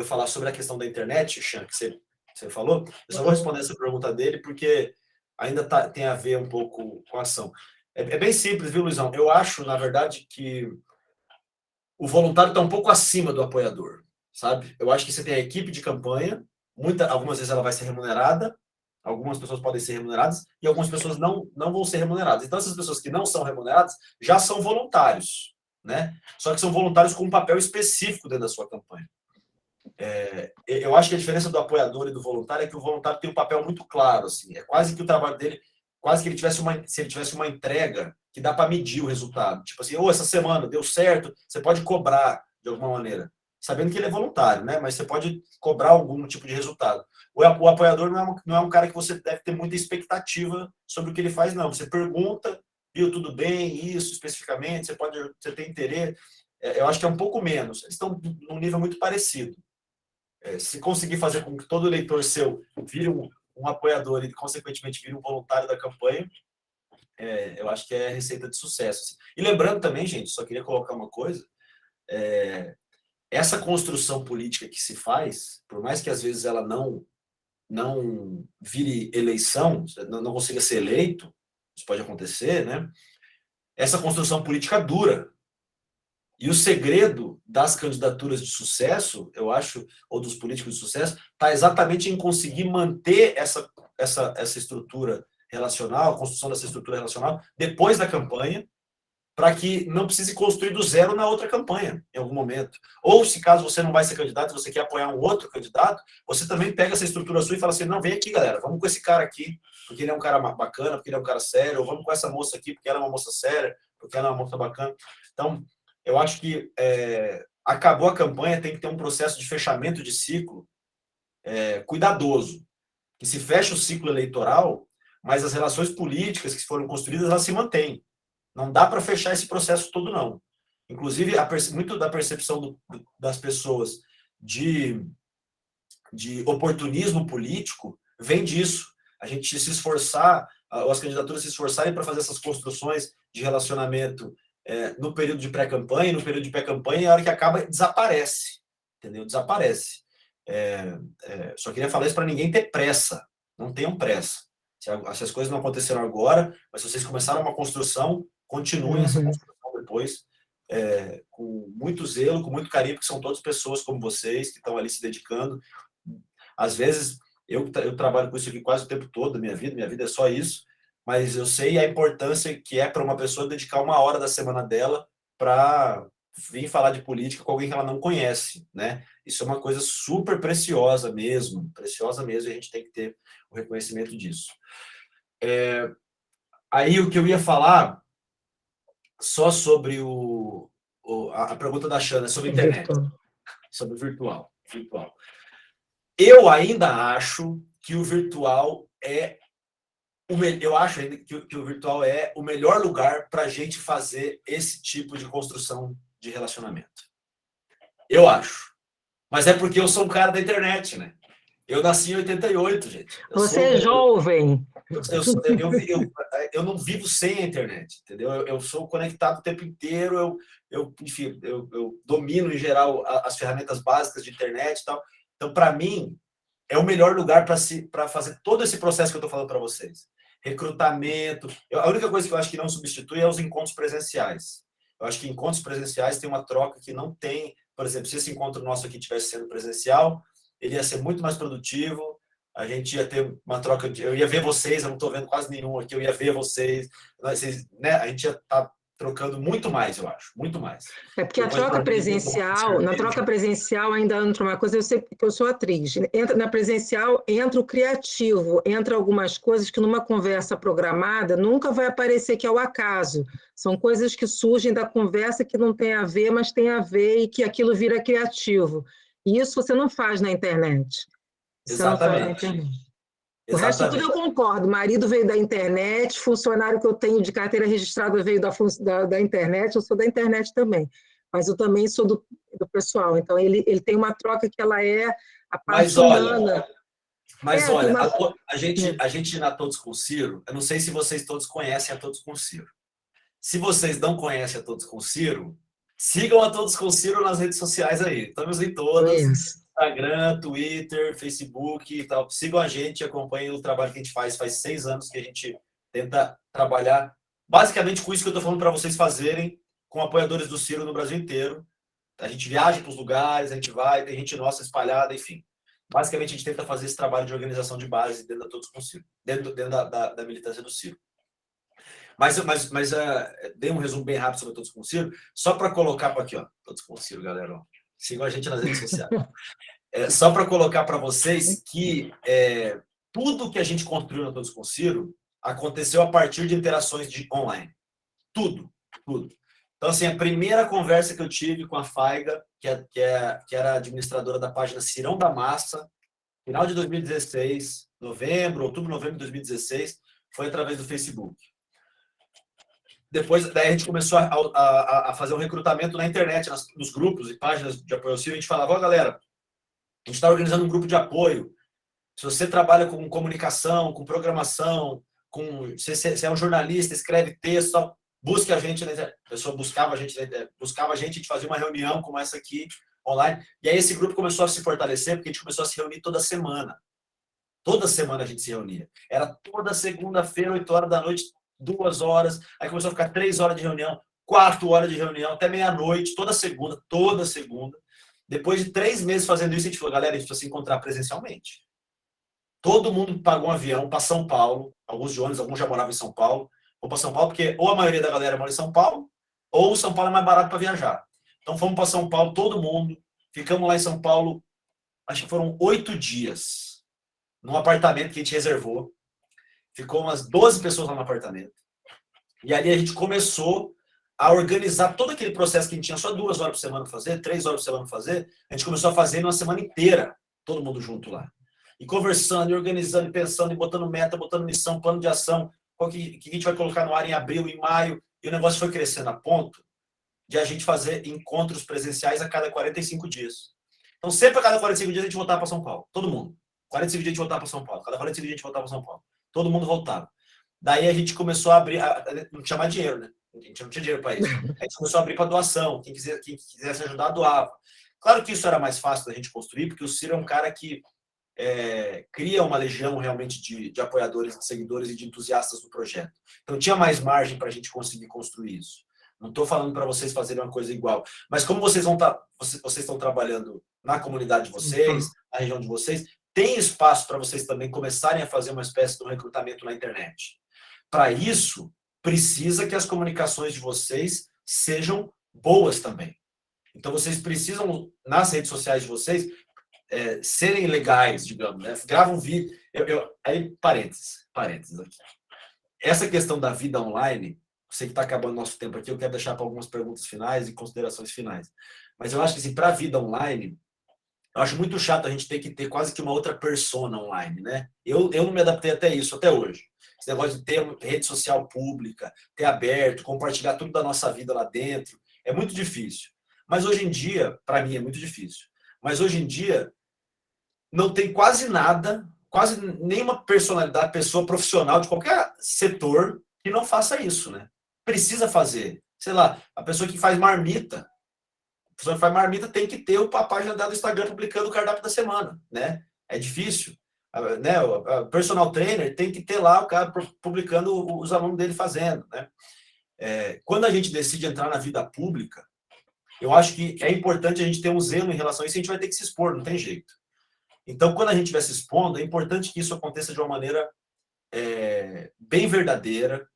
falar sobre a questão da internet, Chan, que você falou, eu só vou responder essa pergunta dele, porque ainda tem a ver um pouco com a ação. É bem simples, viu, Luizão? Eu acho, na verdade, que o voluntário está um pouco acima do apoiador, sabe? Eu acho que você tem a equipe de campanha, algumas vezes ela vai ser remunerada, algumas pessoas podem ser remuneradas e algumas pessoas não vão ser remuneradas. Então, essas pessoas que não são remuneradas já são voluntários, né? Só que são voluntários com um papel específico dentro da sua campanha. Eu acho que a diferença do apoiador e do voluntário é que o voluntário tem um papel muito claro, assim, é quase que o trabalho dele, quase que se ele tivesse uma entrega que dá para medir o resultado. Tipo assim, essa semana deu certo, você pode cobrar de alguma maneira, sabendo que ele é voluntário, né? Mas você pode cobrar algum tipo de resultado. O apoiador não é um cara que você deve ter muita expectativa sobre o que ele faz, não. Você pergunta, viu, tudo bem, isso especificamente, você tem interesse. Eu acho que é um pouco menos. Eles estão num nível muito parecido. Se conseguir fazer com que todo eleitor seu vire um apoiador e, consequentemente, vire um voluntário da campanha, eu acho que é receita de sucesso. Assim. E lembrando também, gente, só queria colocar uma coisa, essa construção política que se faz, por mais que às vezes ela não vire eleição, não consiga ser eleito, isso pode acontecer, né? Essa construção política dura. E o segredo das candidaturas de sucesso, eu acho, ou dos políticos de sucesso, está exatamente em conseguir manter essa estrutura relacional, a construção dessa estrutura relacional, depois da campanha, para que não precise construir do zero na outra campanha, em algum momento. Ou, se caso você não vai ser candidato, você quer apoiar um outro candidato, você também pega essa estrutura sua e fala assim, não, vem aqui, galera, vamos com esse cara aqui, porque ele é um cara bacana, porque ele é um cara sério, ou vamos com essa moça aqui, porque ela é uma moça séria, porque ela é uma moça bacana. Então, eu acho que acabou a campanha, tem que ter um processo de fechamento de ciclo cuidadoso, que se fecha o ciclo eleitoral, mas as relações políticas que foram construídas, elas se mantêm. Não dá para fechar esse processo todo, não. Inclusive, muito da percepção das pessoas de oportunismo político vem disso. A gente se esforçar, as candidaturas se esforçarem para fazer essas construções de relacionamento no período de pré-campanha, no período de pré-campanha, e a hora que acaba, desaparece. Entendeu? Desaparece. Só queria falar isso para ninguém ter pressa. Não tenham pressa. Se as coisas não aconteceram agora, mas se vocês começaram uma construção, continuem essa construção depois, com muito zelo, com muito carinho, porque são todas pessoas como vocês, que estão ali se dedicando. Às vezes, eu trabalho com isso aqui quase o tempo todo da minha vida é só isso, mas eu sei a importância que é para uma pessoa dedicar 1 hora da semana dela para vir falar de política com alguém que ela não conhece, né? Isso é uma coisa super preciosa mesmo, e a gente tem que ter o reconhecimento disso. Aí o que eu ia falar só sobre a pergunta da Xana sobre internet, sobre virtual. Eu ainda acho que o virtual que o virtual é o melhor lugar para a gente fazer esse tipo de construção de relacionamento. Eu acho. Mas é porque eu sou um cara da internet, né? Eu nasci em 88, gente. Você é jovem. Eu não vivo sem a internet, entendeu? Eu sou conectado o tempo inteiro, enfim, eu domino, em geral, as ferramentas básicas de internet e tal. Então, para mim, é o melhor lugar para fazer todo esse processo que eu estou falando para vocês. Recrutamento. A única coisa que eu acho que não substitui é os encontros presenciais. Eu acho que encontros presenciais tem uma troca que não tem. Por exemplo, se esse encontro nosso aqui tivesse sendo presencial, ele ia ser muito mais produtivo, a gente ia ter uma troca eu ia ver vocês, eu não estou vendo quase nenhum aqui, eu ia ver vocês, né? A gente ia estar trocando muito mais, eu acho, muito mais. É porque a troca presencial, na troca presencial ainda entra uma coisa, eu sei que eu sou atriz, na presencial entra o criativo, entra algumas coisas que numa conversa programada nunca vai aparecer que é o acaso. São coisas que surgem da conversa que não tem a ver, mas tem a ver e que aquilo vira criativo. E isso você não faz na internet. Você não faz na internet. O resto tudo eu concordo. Marido veio da internet, funcionário que eu tenho de carteira registrada veio da internet, eu sou da internet também. Mas eu também sou do pessoal. Então, ele tem uma troca que ela é a parte humana. Mas olha, a gente na Todos com Ciro, eu não sei se vocês todos conhecem a Todos com Ciro. Se vocês não conhecem a Todos com Ciro, sigam a Todos com Ciro nas redes sociais aí. Estamos em todas. Instagram, Twitter, Facebook e tal. Sigam a gente, acompanhem o trabalho que a gente faz. Faz 6 anos que a gente tenta trabalhar basicamente com isso que eu estou falando para vocês fazerem com apoiadores do Ciro no Brasil inteiro. A gente viaja para os lugares, a gente vai, tem gente nossa espalhada, enfim. Basicamente, a gente tenta fazer esse trabalho de organização de base dentro da Todos com Ciro, dentro da militância do Ciro. Mas dei um resumo bem rápido sobre Todos com Ciro, só para colocar para aqui, ó, Todos com Ciro, galera. Ó. Sigam a gente nas redes sociais. Só para colocar para vocês que tudo que a gente construiu na Todos com Ciro aconteceu a partir de interações online. Tudo. Então, assim, a primeira conversa que eu tive com a Faiga, que era administradora da página Cirão da Massa, final de 2016, outubro, novembro de 2016, foi através do Facebook. Depois, daí a gente começou a fazer um recrutamento na internet, nos grupos e páginas de apoio ao Ciro, a gente falava, ó, galera, a gente está organizando um grupo de apoio. Se você trabalha com comunicação, com programação, você é um jornalista, escreve texto, busque a gente. A pessoa buscava a gente, a gente fazia uma reunião como essa aqui, online. E aí esse grupo começou a se fortalecer, porque a gente começou a se reunir toda semana. Toda semana a gente se reunia. Era toda segunda-feira, 8 horas da noite, 2 horas. Aí começou a ficar 3 horas de reunião, 4 horas de reunião, até meia-noite, toda segunda. Depois de 3 meses fazendo isso, a gente falou, galera, a gente precisa se encontrar presencialmente. Todo mundo pagou um avião para São Paulo, alguns de ônibus, alguns já moravam em São Paulo, ou para São Paulo, porque ou a maioria da galera mora em São Paulo, ou São Paulo é mais barato para viajar. Então fomos para São Paulo, todo mundo, ficamos lá em São Paulo, acho que foram 8 dias, num apartamento que a gente reservou. Ficou umas 12 pessoas lá no apartamento. E ali a gente começou a organizar todo aquele processo que a gente tinha só 2 horas por semana para fazer, 3 horas por semana para fazer, a gente começou a fazer uma semana inteira, todo mundo junto lá. E conversando, e organizando, e pensando, e botando meta, botando missão, plano de ação, o que a gente vai colocar no ar em abril, em maio, e o negócio foi crescendo a ponto de a gente fazer encontros presenciais a cada 45 dias. Então, sempre a cada 45 dias a gente voltava para São Paulo, todo mundo. 45 dias a gente voltava para São Paulo, cada 45 dias a gente voltava para São Paulo. Todo mundo voltava. Daí a gente começou a abrir, não tinha mais dinheiro, né? A gente não tinha dinheiro para isso. A gente começou a abrir para doação, quem quisesse ajudar, doava. Claro que isso era mais fácil da gente construir, porque o Ciro é um cara que cria uma legião realmente de apoiadores, de seguidores e de entusiastas do projeto. Então tinha mais margem para a gente conseguir construir isso. Não estou falando para vocês fazerem uma coisa igual, mas como vocês estão trabalhando na comunidade de vocês, na região de vocês, tem espaço para vocês também começarem a fazer uma espécie de um recrutamento na internet. Para isso, precisa que as comunicações de vocês sejam boas também. Então, vocês precisam, nas redes sociais de vocês, serem legais, digamos, né? Grava um vídeo. Aí, parênteses aqui. Essa questão da vida online, sei que está acabando o nosso tempo aqui, eu quero deixar para algumas perguntas finais e considerações finais. Mas eu acho que, assim, para a vida online, eu acho muito chato a gente ter que ter quase que uma outra persona online, né? Eu não me adaptei até isso, até hoje. Esse negócio de ter uma rede social pública, ter aberto, compartilhar tudo da nossa vida lá dentro, é muito difícil. Mas hoje em dia, para mim é muito difícil. Mas hoje em dia, não tem quase nada, quase nenhuma personalidade, pessoa profissional de qualquer setor que não faça isso, né? Precisa fazer. Sei lá, a pessoa que faz marmita, a pessoa que faz marmita tem que ter a página dela do Instagram publicando o cardápio da semana, né? É difícil. Né? O personal trainer tem que ter lá o cara publicando os alunos dele fazendo, né? Quando a gente decide entrar na vida pública, eu acho que é importante a gente ter um zelo em relação a isso, a gente vai ter que se expor, não tem jeito. Então, quando a gente estiver se expondo, é importante que isso aconteça de uma maneira bem verdadeira.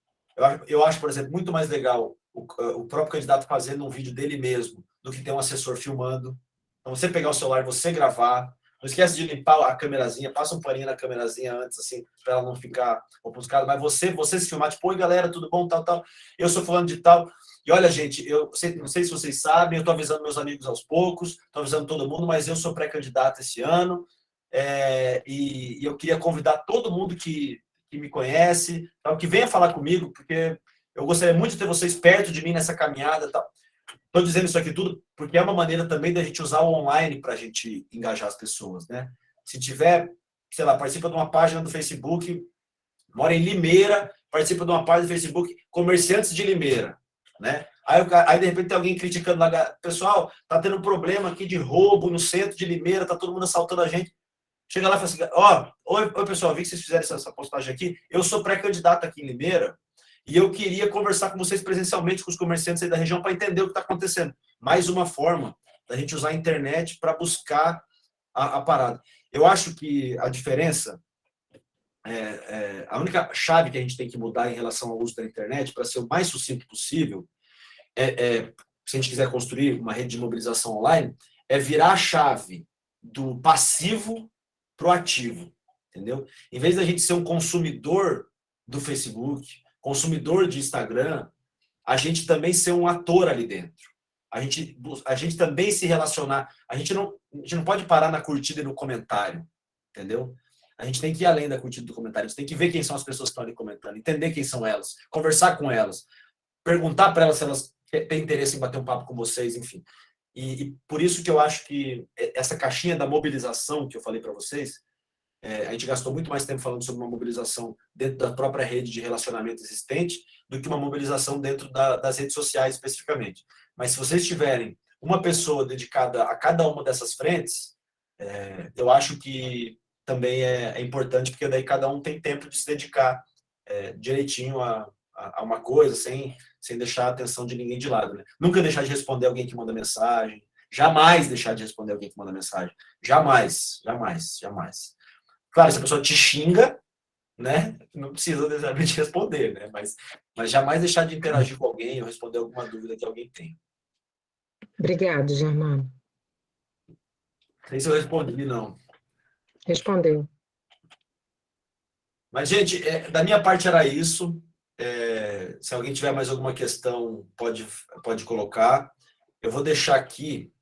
Eu acho, por exemplo, muito mais legal o próprio candidato fazendo um vídeo dele mesmo do que ter um assessor filmando. Então, você pegar o celular, você gravar. Não esquece de limpar a câmerazinha, passa um paninho na câmerazinha antes, assim, para ela não ficar ofuscada. Mas você se filmar, tipo, oi, galera, tudo bom, tal, tal. Eu sou fulano de tal. E olha, gente, eu não sei se vocês sabem, eu estou avisando meus amigos aos poucos, estou avisando todo mundo, mas eu sou pré-candidato esse ano. E eu queria convidar todo mundo que me conhece, tal, que venha falar comigo, porque eu gostaria muito de ter vocês perto de mim nessa caminhada. Estou dizendo isso aqui tudo porque é uma maneira também da gente usar o online para a gente engajar as pessoas, né? Se tiver, sei lá, participa de uma página do Facebook, mora em Limeira, participa de uma página do Facebook, comerciantes de Limeira, né? Aí de repente tem alguém criticando lá, pessoal, tá tendo um problema aqui de roubo no centro de Limeira, tá todo mundo assaltando a gente. Chega lá e fala assim, oi pessoal, vi que vocês fizeram essa postagem aqui, eu sou pré-candidato aqui em Limeira, e eu queria conversar com vocês presencialmente, com os comerciantes aí da região, para entender o que está acontecendo. Mais uma forma da gente usar a internet para buscar a parada. Eu acho que a diferença, a única chave que a gente tem que mudar em relação ao uso da internet, para ser o mais sucinto possível, se a gente quiser construir uma rede de mobilização online, é virar a chave do passivo para o ativo, entendeu? Em vez da gente ser um consumidor do Facebook, consumidor de Instagram, a gente também ser um ator ali dentro. A gente também se relacionar. A gente não pode parar na curtida e no comentário, entendeu? A gente tem que ir além da curtida do comentário. A gente tem que ver quem são as pessoas que estão ali comentando, entender quem são elas, conversar com elas, perguntar para elas se elas têm interesse em bater um papo com vocês, enfim. E por isso que eu acho que essa caixinha da mobilização que eu falei para vocês, a gente gastou muito mais tempo falando sobre uma mobilização dentro da própria rede de relacionamento existente do que uma mobilização dentro das redes sociais especificamente. Mas se vocês tiverem uma pessoa dedicada a cada uma dessas frentes, eu acho que também é importante, porque daí cada um tem tempo de se dedicar direitinho a uma coisa, sem deixar a atenção de ninguém de lado, né? Nunca deixar de responder alguém que manda mensagem, jamais deixar de responder alguém que manda mensagem. Jamais, jamais, jamais. Claro, se a pessoa te xinga, né, não precisa necessariamente responder, né? Mas jamais deixar de interagir com alguém ou responder alguma dúvida que alguém tem. Obrigado, Germano. Não sei se eu respondi, não. Respondeu. Mas, gente, da minha parte era isso. Se alguém tiver mais alguma questão, pode colocar. Eu vou deixar aqui,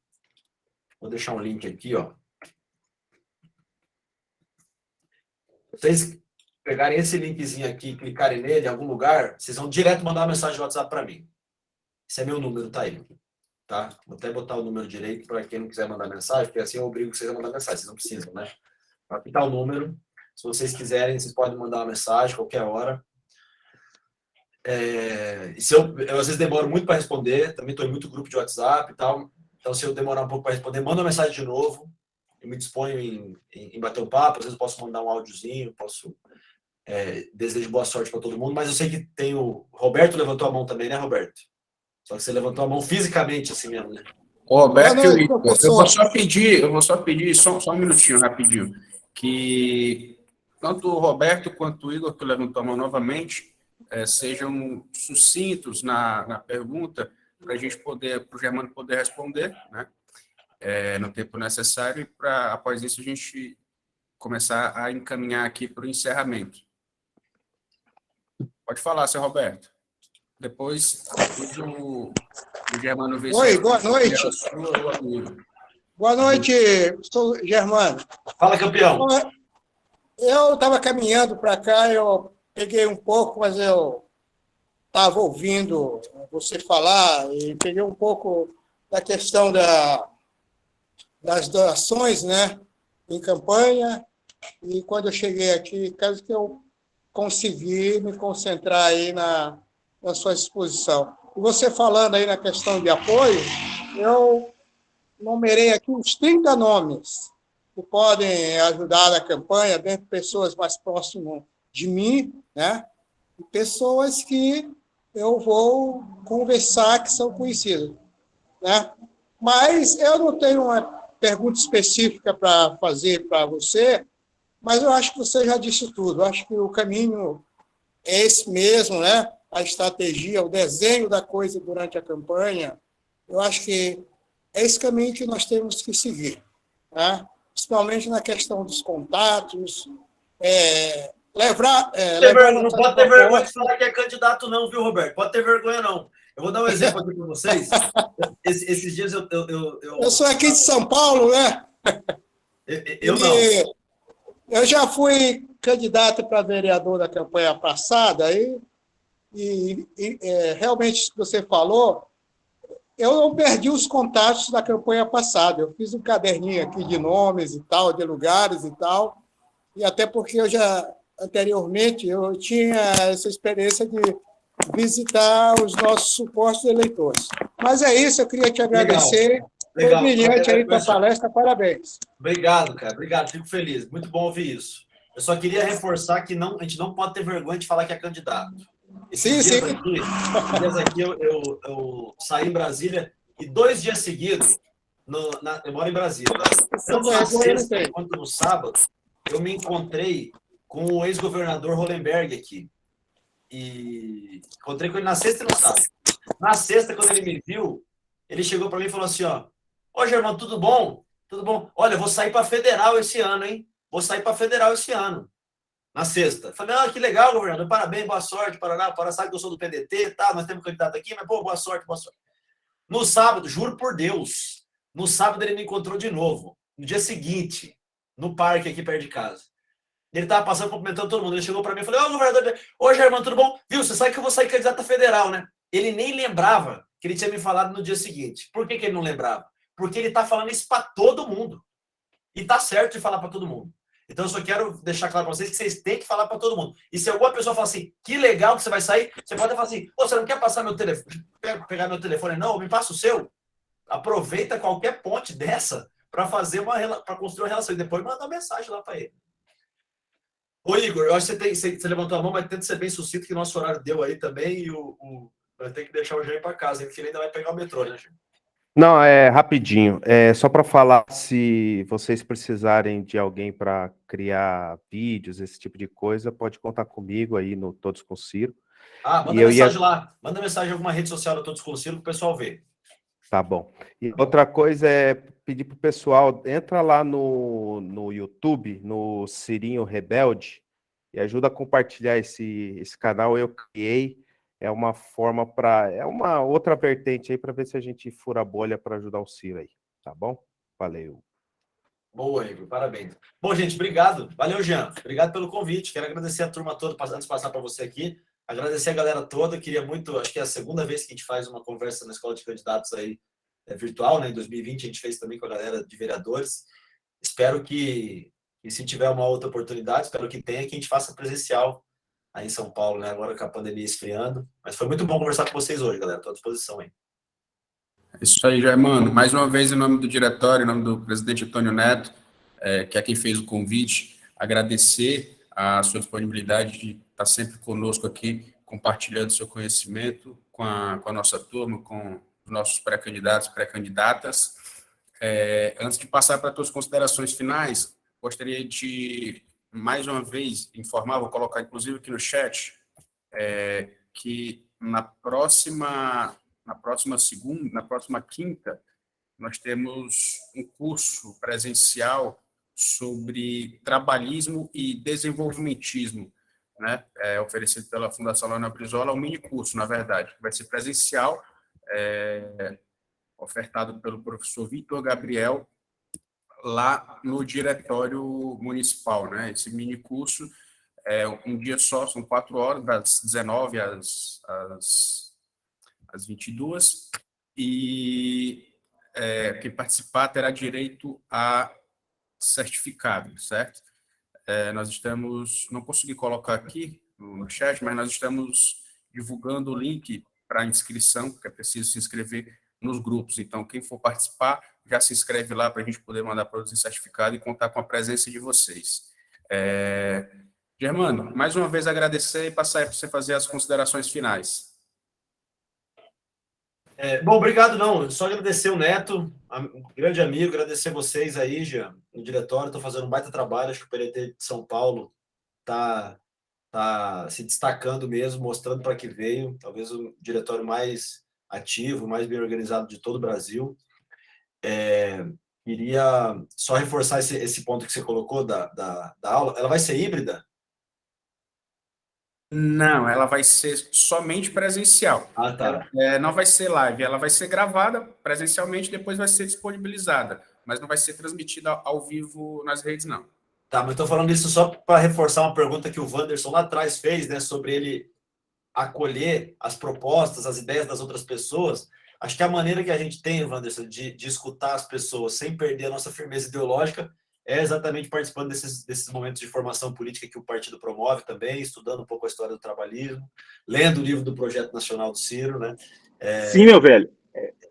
vou deixar um link aqui, ó. Vocês pegarem esse linkzinho aqui, clicarem nele em algum lugar, vocês vão direto mandar uma mensagem de WhatsApp para mim. Esse é meu número, tá aí. Tá? Vou até botar o número direito para quem não quiser mandar mensagem, porque assim eu obrigo vocês a mandar mensagem, vocês não precisam, né? Aqui tá o número. Se vocês quiserem, vocês podem mandar uma mensagem qualquer hora. E se eu às vezes demoro muito para responder, também estou em muito grupo de WhatsApp e tal. Então, se eu demorar um pouco para responder, manda uma mensagem de novo. Eu me disponho em bater um papo, às vezes eu posso mandar um áudiozinho, posso desejo boa sorte para todo mundo, mas eu sei que tem o Roberto levantou a mão também, né, Roberto? Só que você levantou a mão fisicamente assim mesmo, né? Roberto, eu vou só pedir só um minutinho rapidinho, que tanto o Roberto quanto o Igor, que levantou a mão novamente, sejam sucintos na pergunta, para a gente poder, para o Germano poder responder, né? No tempo necessário, e para após isso a gente começar a encaminhar aqui para o encerramento. Pode falar, seu Roberto. Depois o Germano vê. Oi, boa noite. Boa noite, sou Germano. Fala, campeão. Eu estava caminhando para cá, eu peguei um pouco, mas eu estava ouvindo você falar e peguei um pouco da questão das doações, né, em campanha, e quando eu cheguei aqui, caso que eu consegui me concentrar aí na sua exposição. E você falando aí na questão de apoio, eu numerei aqui uns 30 nomes que podem ajudar na campanha, dentro de pessoas mais próximas de mim, né? E pessoas que eu vou conversar, que são conhecidas, né? Mas eu não tenho uma pergunta específica para fazer para você, mas eu acho que você já disse tudo. Eu acho que o caminho é esse mesmo, né? a estratégia, o desenho da coisa durante a campanha, eu acho que é esse caminho que nós temos que seguir, tá? Principalmente na questão dos contatos, levar Não pode ter vergonha de falar que é candidato, não, viu, Roberto? Pode ter vergonha, não. Eu vou dar um exemplo aqui para vocês. Esses dias eu sou aqui de São Paulo, né? Eu não. Eu já fui candidato para vereador da campanha passada e realmente isso que você falou, eu não perdi os contatos da campanha passada. Eu fiz um caderninho aqui de nomes e tal, de lugares e tal, e até porque anteriormente, eu tinha essa experiência de visitar os nossos supostos eleitores. Mas é isso, eu queria te agradecer. Legal. Foi brilhante aí tua palestra, parabéns. Obrigado, cara. Obrigado, fico feliz. Muito bom ouvir isso. Eu só queria reforçar que a gente não pode ter vergonha de falar que é candidato. Esses dias aqui eu saí em Brasília e 2 dias seguidos, eu moro em Brasília, tanto na sexta quanto no sábado, eu me encontrei com o ex-governador Hollenberg aqui. E encontrei com ele na sexta e no sábado. Na sexta, quando ele me viu, ele chegou para mim e falou assim, ô, Germano, tudo bom? Tudo bom? Olha, eu vou sair para Federal esse ano, hein? Vou sair para Federal esse ano. Na sexta. Falei, que legal, governador. Parabéns, boa sorte, Paraná. Sabe que eu sou do PDT, tá? Nós temos um candidato aqui, mas, pô, boa sorte, boa sorte. No sábado, juro por Deus, no sábado ele me encontrou de novo. No dia seguinte, no parque aqui perto de casa. Ele estava passando, cumprimentando todo mundo. Ele chegou para mim e falou, governador, ô, Germano, tudo bom? Viu, você sabe que eu vou sair candidato a federal, né? Ele nem lembrava que ele tinha me falado no dia seguinte. Por que ele não lembrava? Porque ele está falando isso para todo mundo. E tá certo de falar para todo mundo. Então, eu só quero deixar claro para vocês que vocês têm que falar para todo mundo. E se alguma pessoa falar assim, que legal que você vai sair, você pode falar assim, você não quer passar meu telefone, pegar meu telefone? Não, me passa o seu. Aproveita qualquer ponte dessa para para construir uma relação. E depois manda uma mensagem lá para ele. Ô, Igor, eu acho que você levantou a mão, mas tenta ser bem sucinto, que nosso horário deu aí também, e vai ter que deixar o Jair para casa, porque ele ainda vai pegar o metrô, né, Jair? Não, rapidinho. Só para falar, se vocês precisarem de alguém para criar vídeos, esse tipo de coisa, pode contar comigo aí no Todos com Ciro. Manda mensagem lá. Manda mensagem em alguma rede social do Todos com Ciro para o pessoal ver. Tá bom. E outra coisa é pedir para o pessoal, entra lá no YouTube, no Cirinho Rebelde, e ajuda a compartilhar esse canal. Eu criei. É uma forma é uma outra vertente aí para ver se a gente fura a bolha para ajudar o Ciro aí, tá bom? Valeu. Boa, Igor, parabéns. Bom, gente, obrigado. Valeu, Jean. Obrigado pelo convite. Quero agradecer a turma toda, antes de passar para você aqui. Agradecer a galera toda. Queria muito, acho que é a segunda vez que a gente faz uma conversa na Escola de Candidatos aí, virtual, né? Em 2020 a gente fez também com a galera de vereadores. Espero que se tiver uma outra oportunidade, espero que tenha, que a gente faça presencial aí em São Paulo, né? Agora com a pandemia esfriando. Mas foi muito bom conversar com vocês hoje, galera. Estou à disposição aí. É isso aí, Germano. Mais uma vez, em nome do diretório, em nome do presidente Antônio Neto, que é quem fez o convite, agradecer a sua disponibilidade de estar sempre conosco aqui, compartilhando seu conhecimento com a nossa turma, com os nossos pré-candidatos, pré-candidatas. Antes de passar para as tuas considerações finais, gostaria de, mais uma vez, informar, vou colocar inclusive aqui no chat, que na próxima quinta, nós temos um curso presencial sobre trabalhismo e desenvolvimentismo, né? Oferecido pela Fundação Leonel Brizola, um mini curso, na verdade, vai ser presencial, ofertado pelo professor Vitor Gabriel, lá no diretório municipal, né? Esse mini curso é um dia só, são 4 horas, das 19 às 22, e quem participar terá direito a certificado, certo? Nós estamos, não consegui colocar aqui no chat, mas nós estamos divulgando o link para inscrição, porque é preciso se inscrever nos grupos. Então, quem for participar, já se inscreve lá para a gente poder mandar produzir certificado e contar com a presença de vocês. Germano, mais uma vez agradecer e passar para você fazer as considerações finais. Bom, obrigado, não. Só agradecer o Neto, um grande amigo, agradecer vocês aí, Jean, no diretório. Estou fazendo um baita trabalho, acho que o PDT de São Paulo está tá se destacando mesmo, mostrando para que veio, talvez o diretório mais ativo, mais bem organizado de todo o Brasil. Queria só reforçar esse ponto que você colocou da aula. Ela vai ser híbrida? Não, ela vai ser somente presencial. Ah, tá. Não vai ser live, ela vai ser gravada presencialmente, depois vai ser disponibilizada, mas não vai ser transmitida ao vivo nas redes, não. Tá, mas estou falando isso só para reforçar uma pergunta que o Wanderson lá atrás fez, né, sobre ele acolher as propostas, as ideias das outras pessoas. Acho que a maneira que a gente tem, Wanderson, de escutar as pessoas sem perder a nossa firmeza ideológica é exatamente participando desses momentos de formação política que o partido promove também, estudando um pouco a história do trabalhismo, lendo o livro do Projeto Nacional do Ciro, né? Sim, meu velho.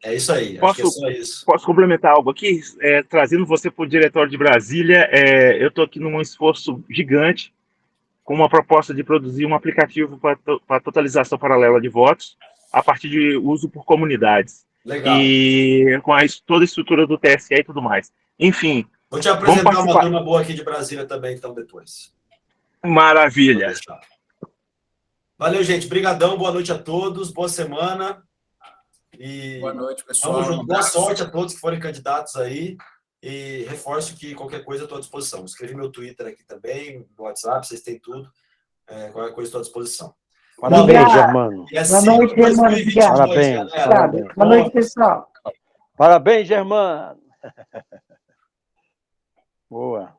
É isso aí, acho que é só isso. Posso complementar algo aqui? Trazendo você para o diretório de Brasília, eu estou aqui num esforço gigante com uma proposta de produzir um aplicativo para totalização paralela de votos a partir de uso por comunidades. Legal. E com toda a estrutura do TSE e tudo mais. Enfim. Vou te apresentar uma turma boa aqui de Brasília também, então, depois. Maravilha. Valeu, gente. Brigadão, boa noite a todos, boa semana. E boa noite, pessoal. Boa sorte a todos que forem candidatos aí. E reforço que qualquer coisa eu estou à disposição. Escrevi meu Twitter aqui também, no WhatsApp, vocês têm tudo. Qualquer coisa estou à disposição. Parabéns, Germano. Boa noite, Germano. Parabéns. Boa noite, pessoal. Parabéns, Germano. Boa.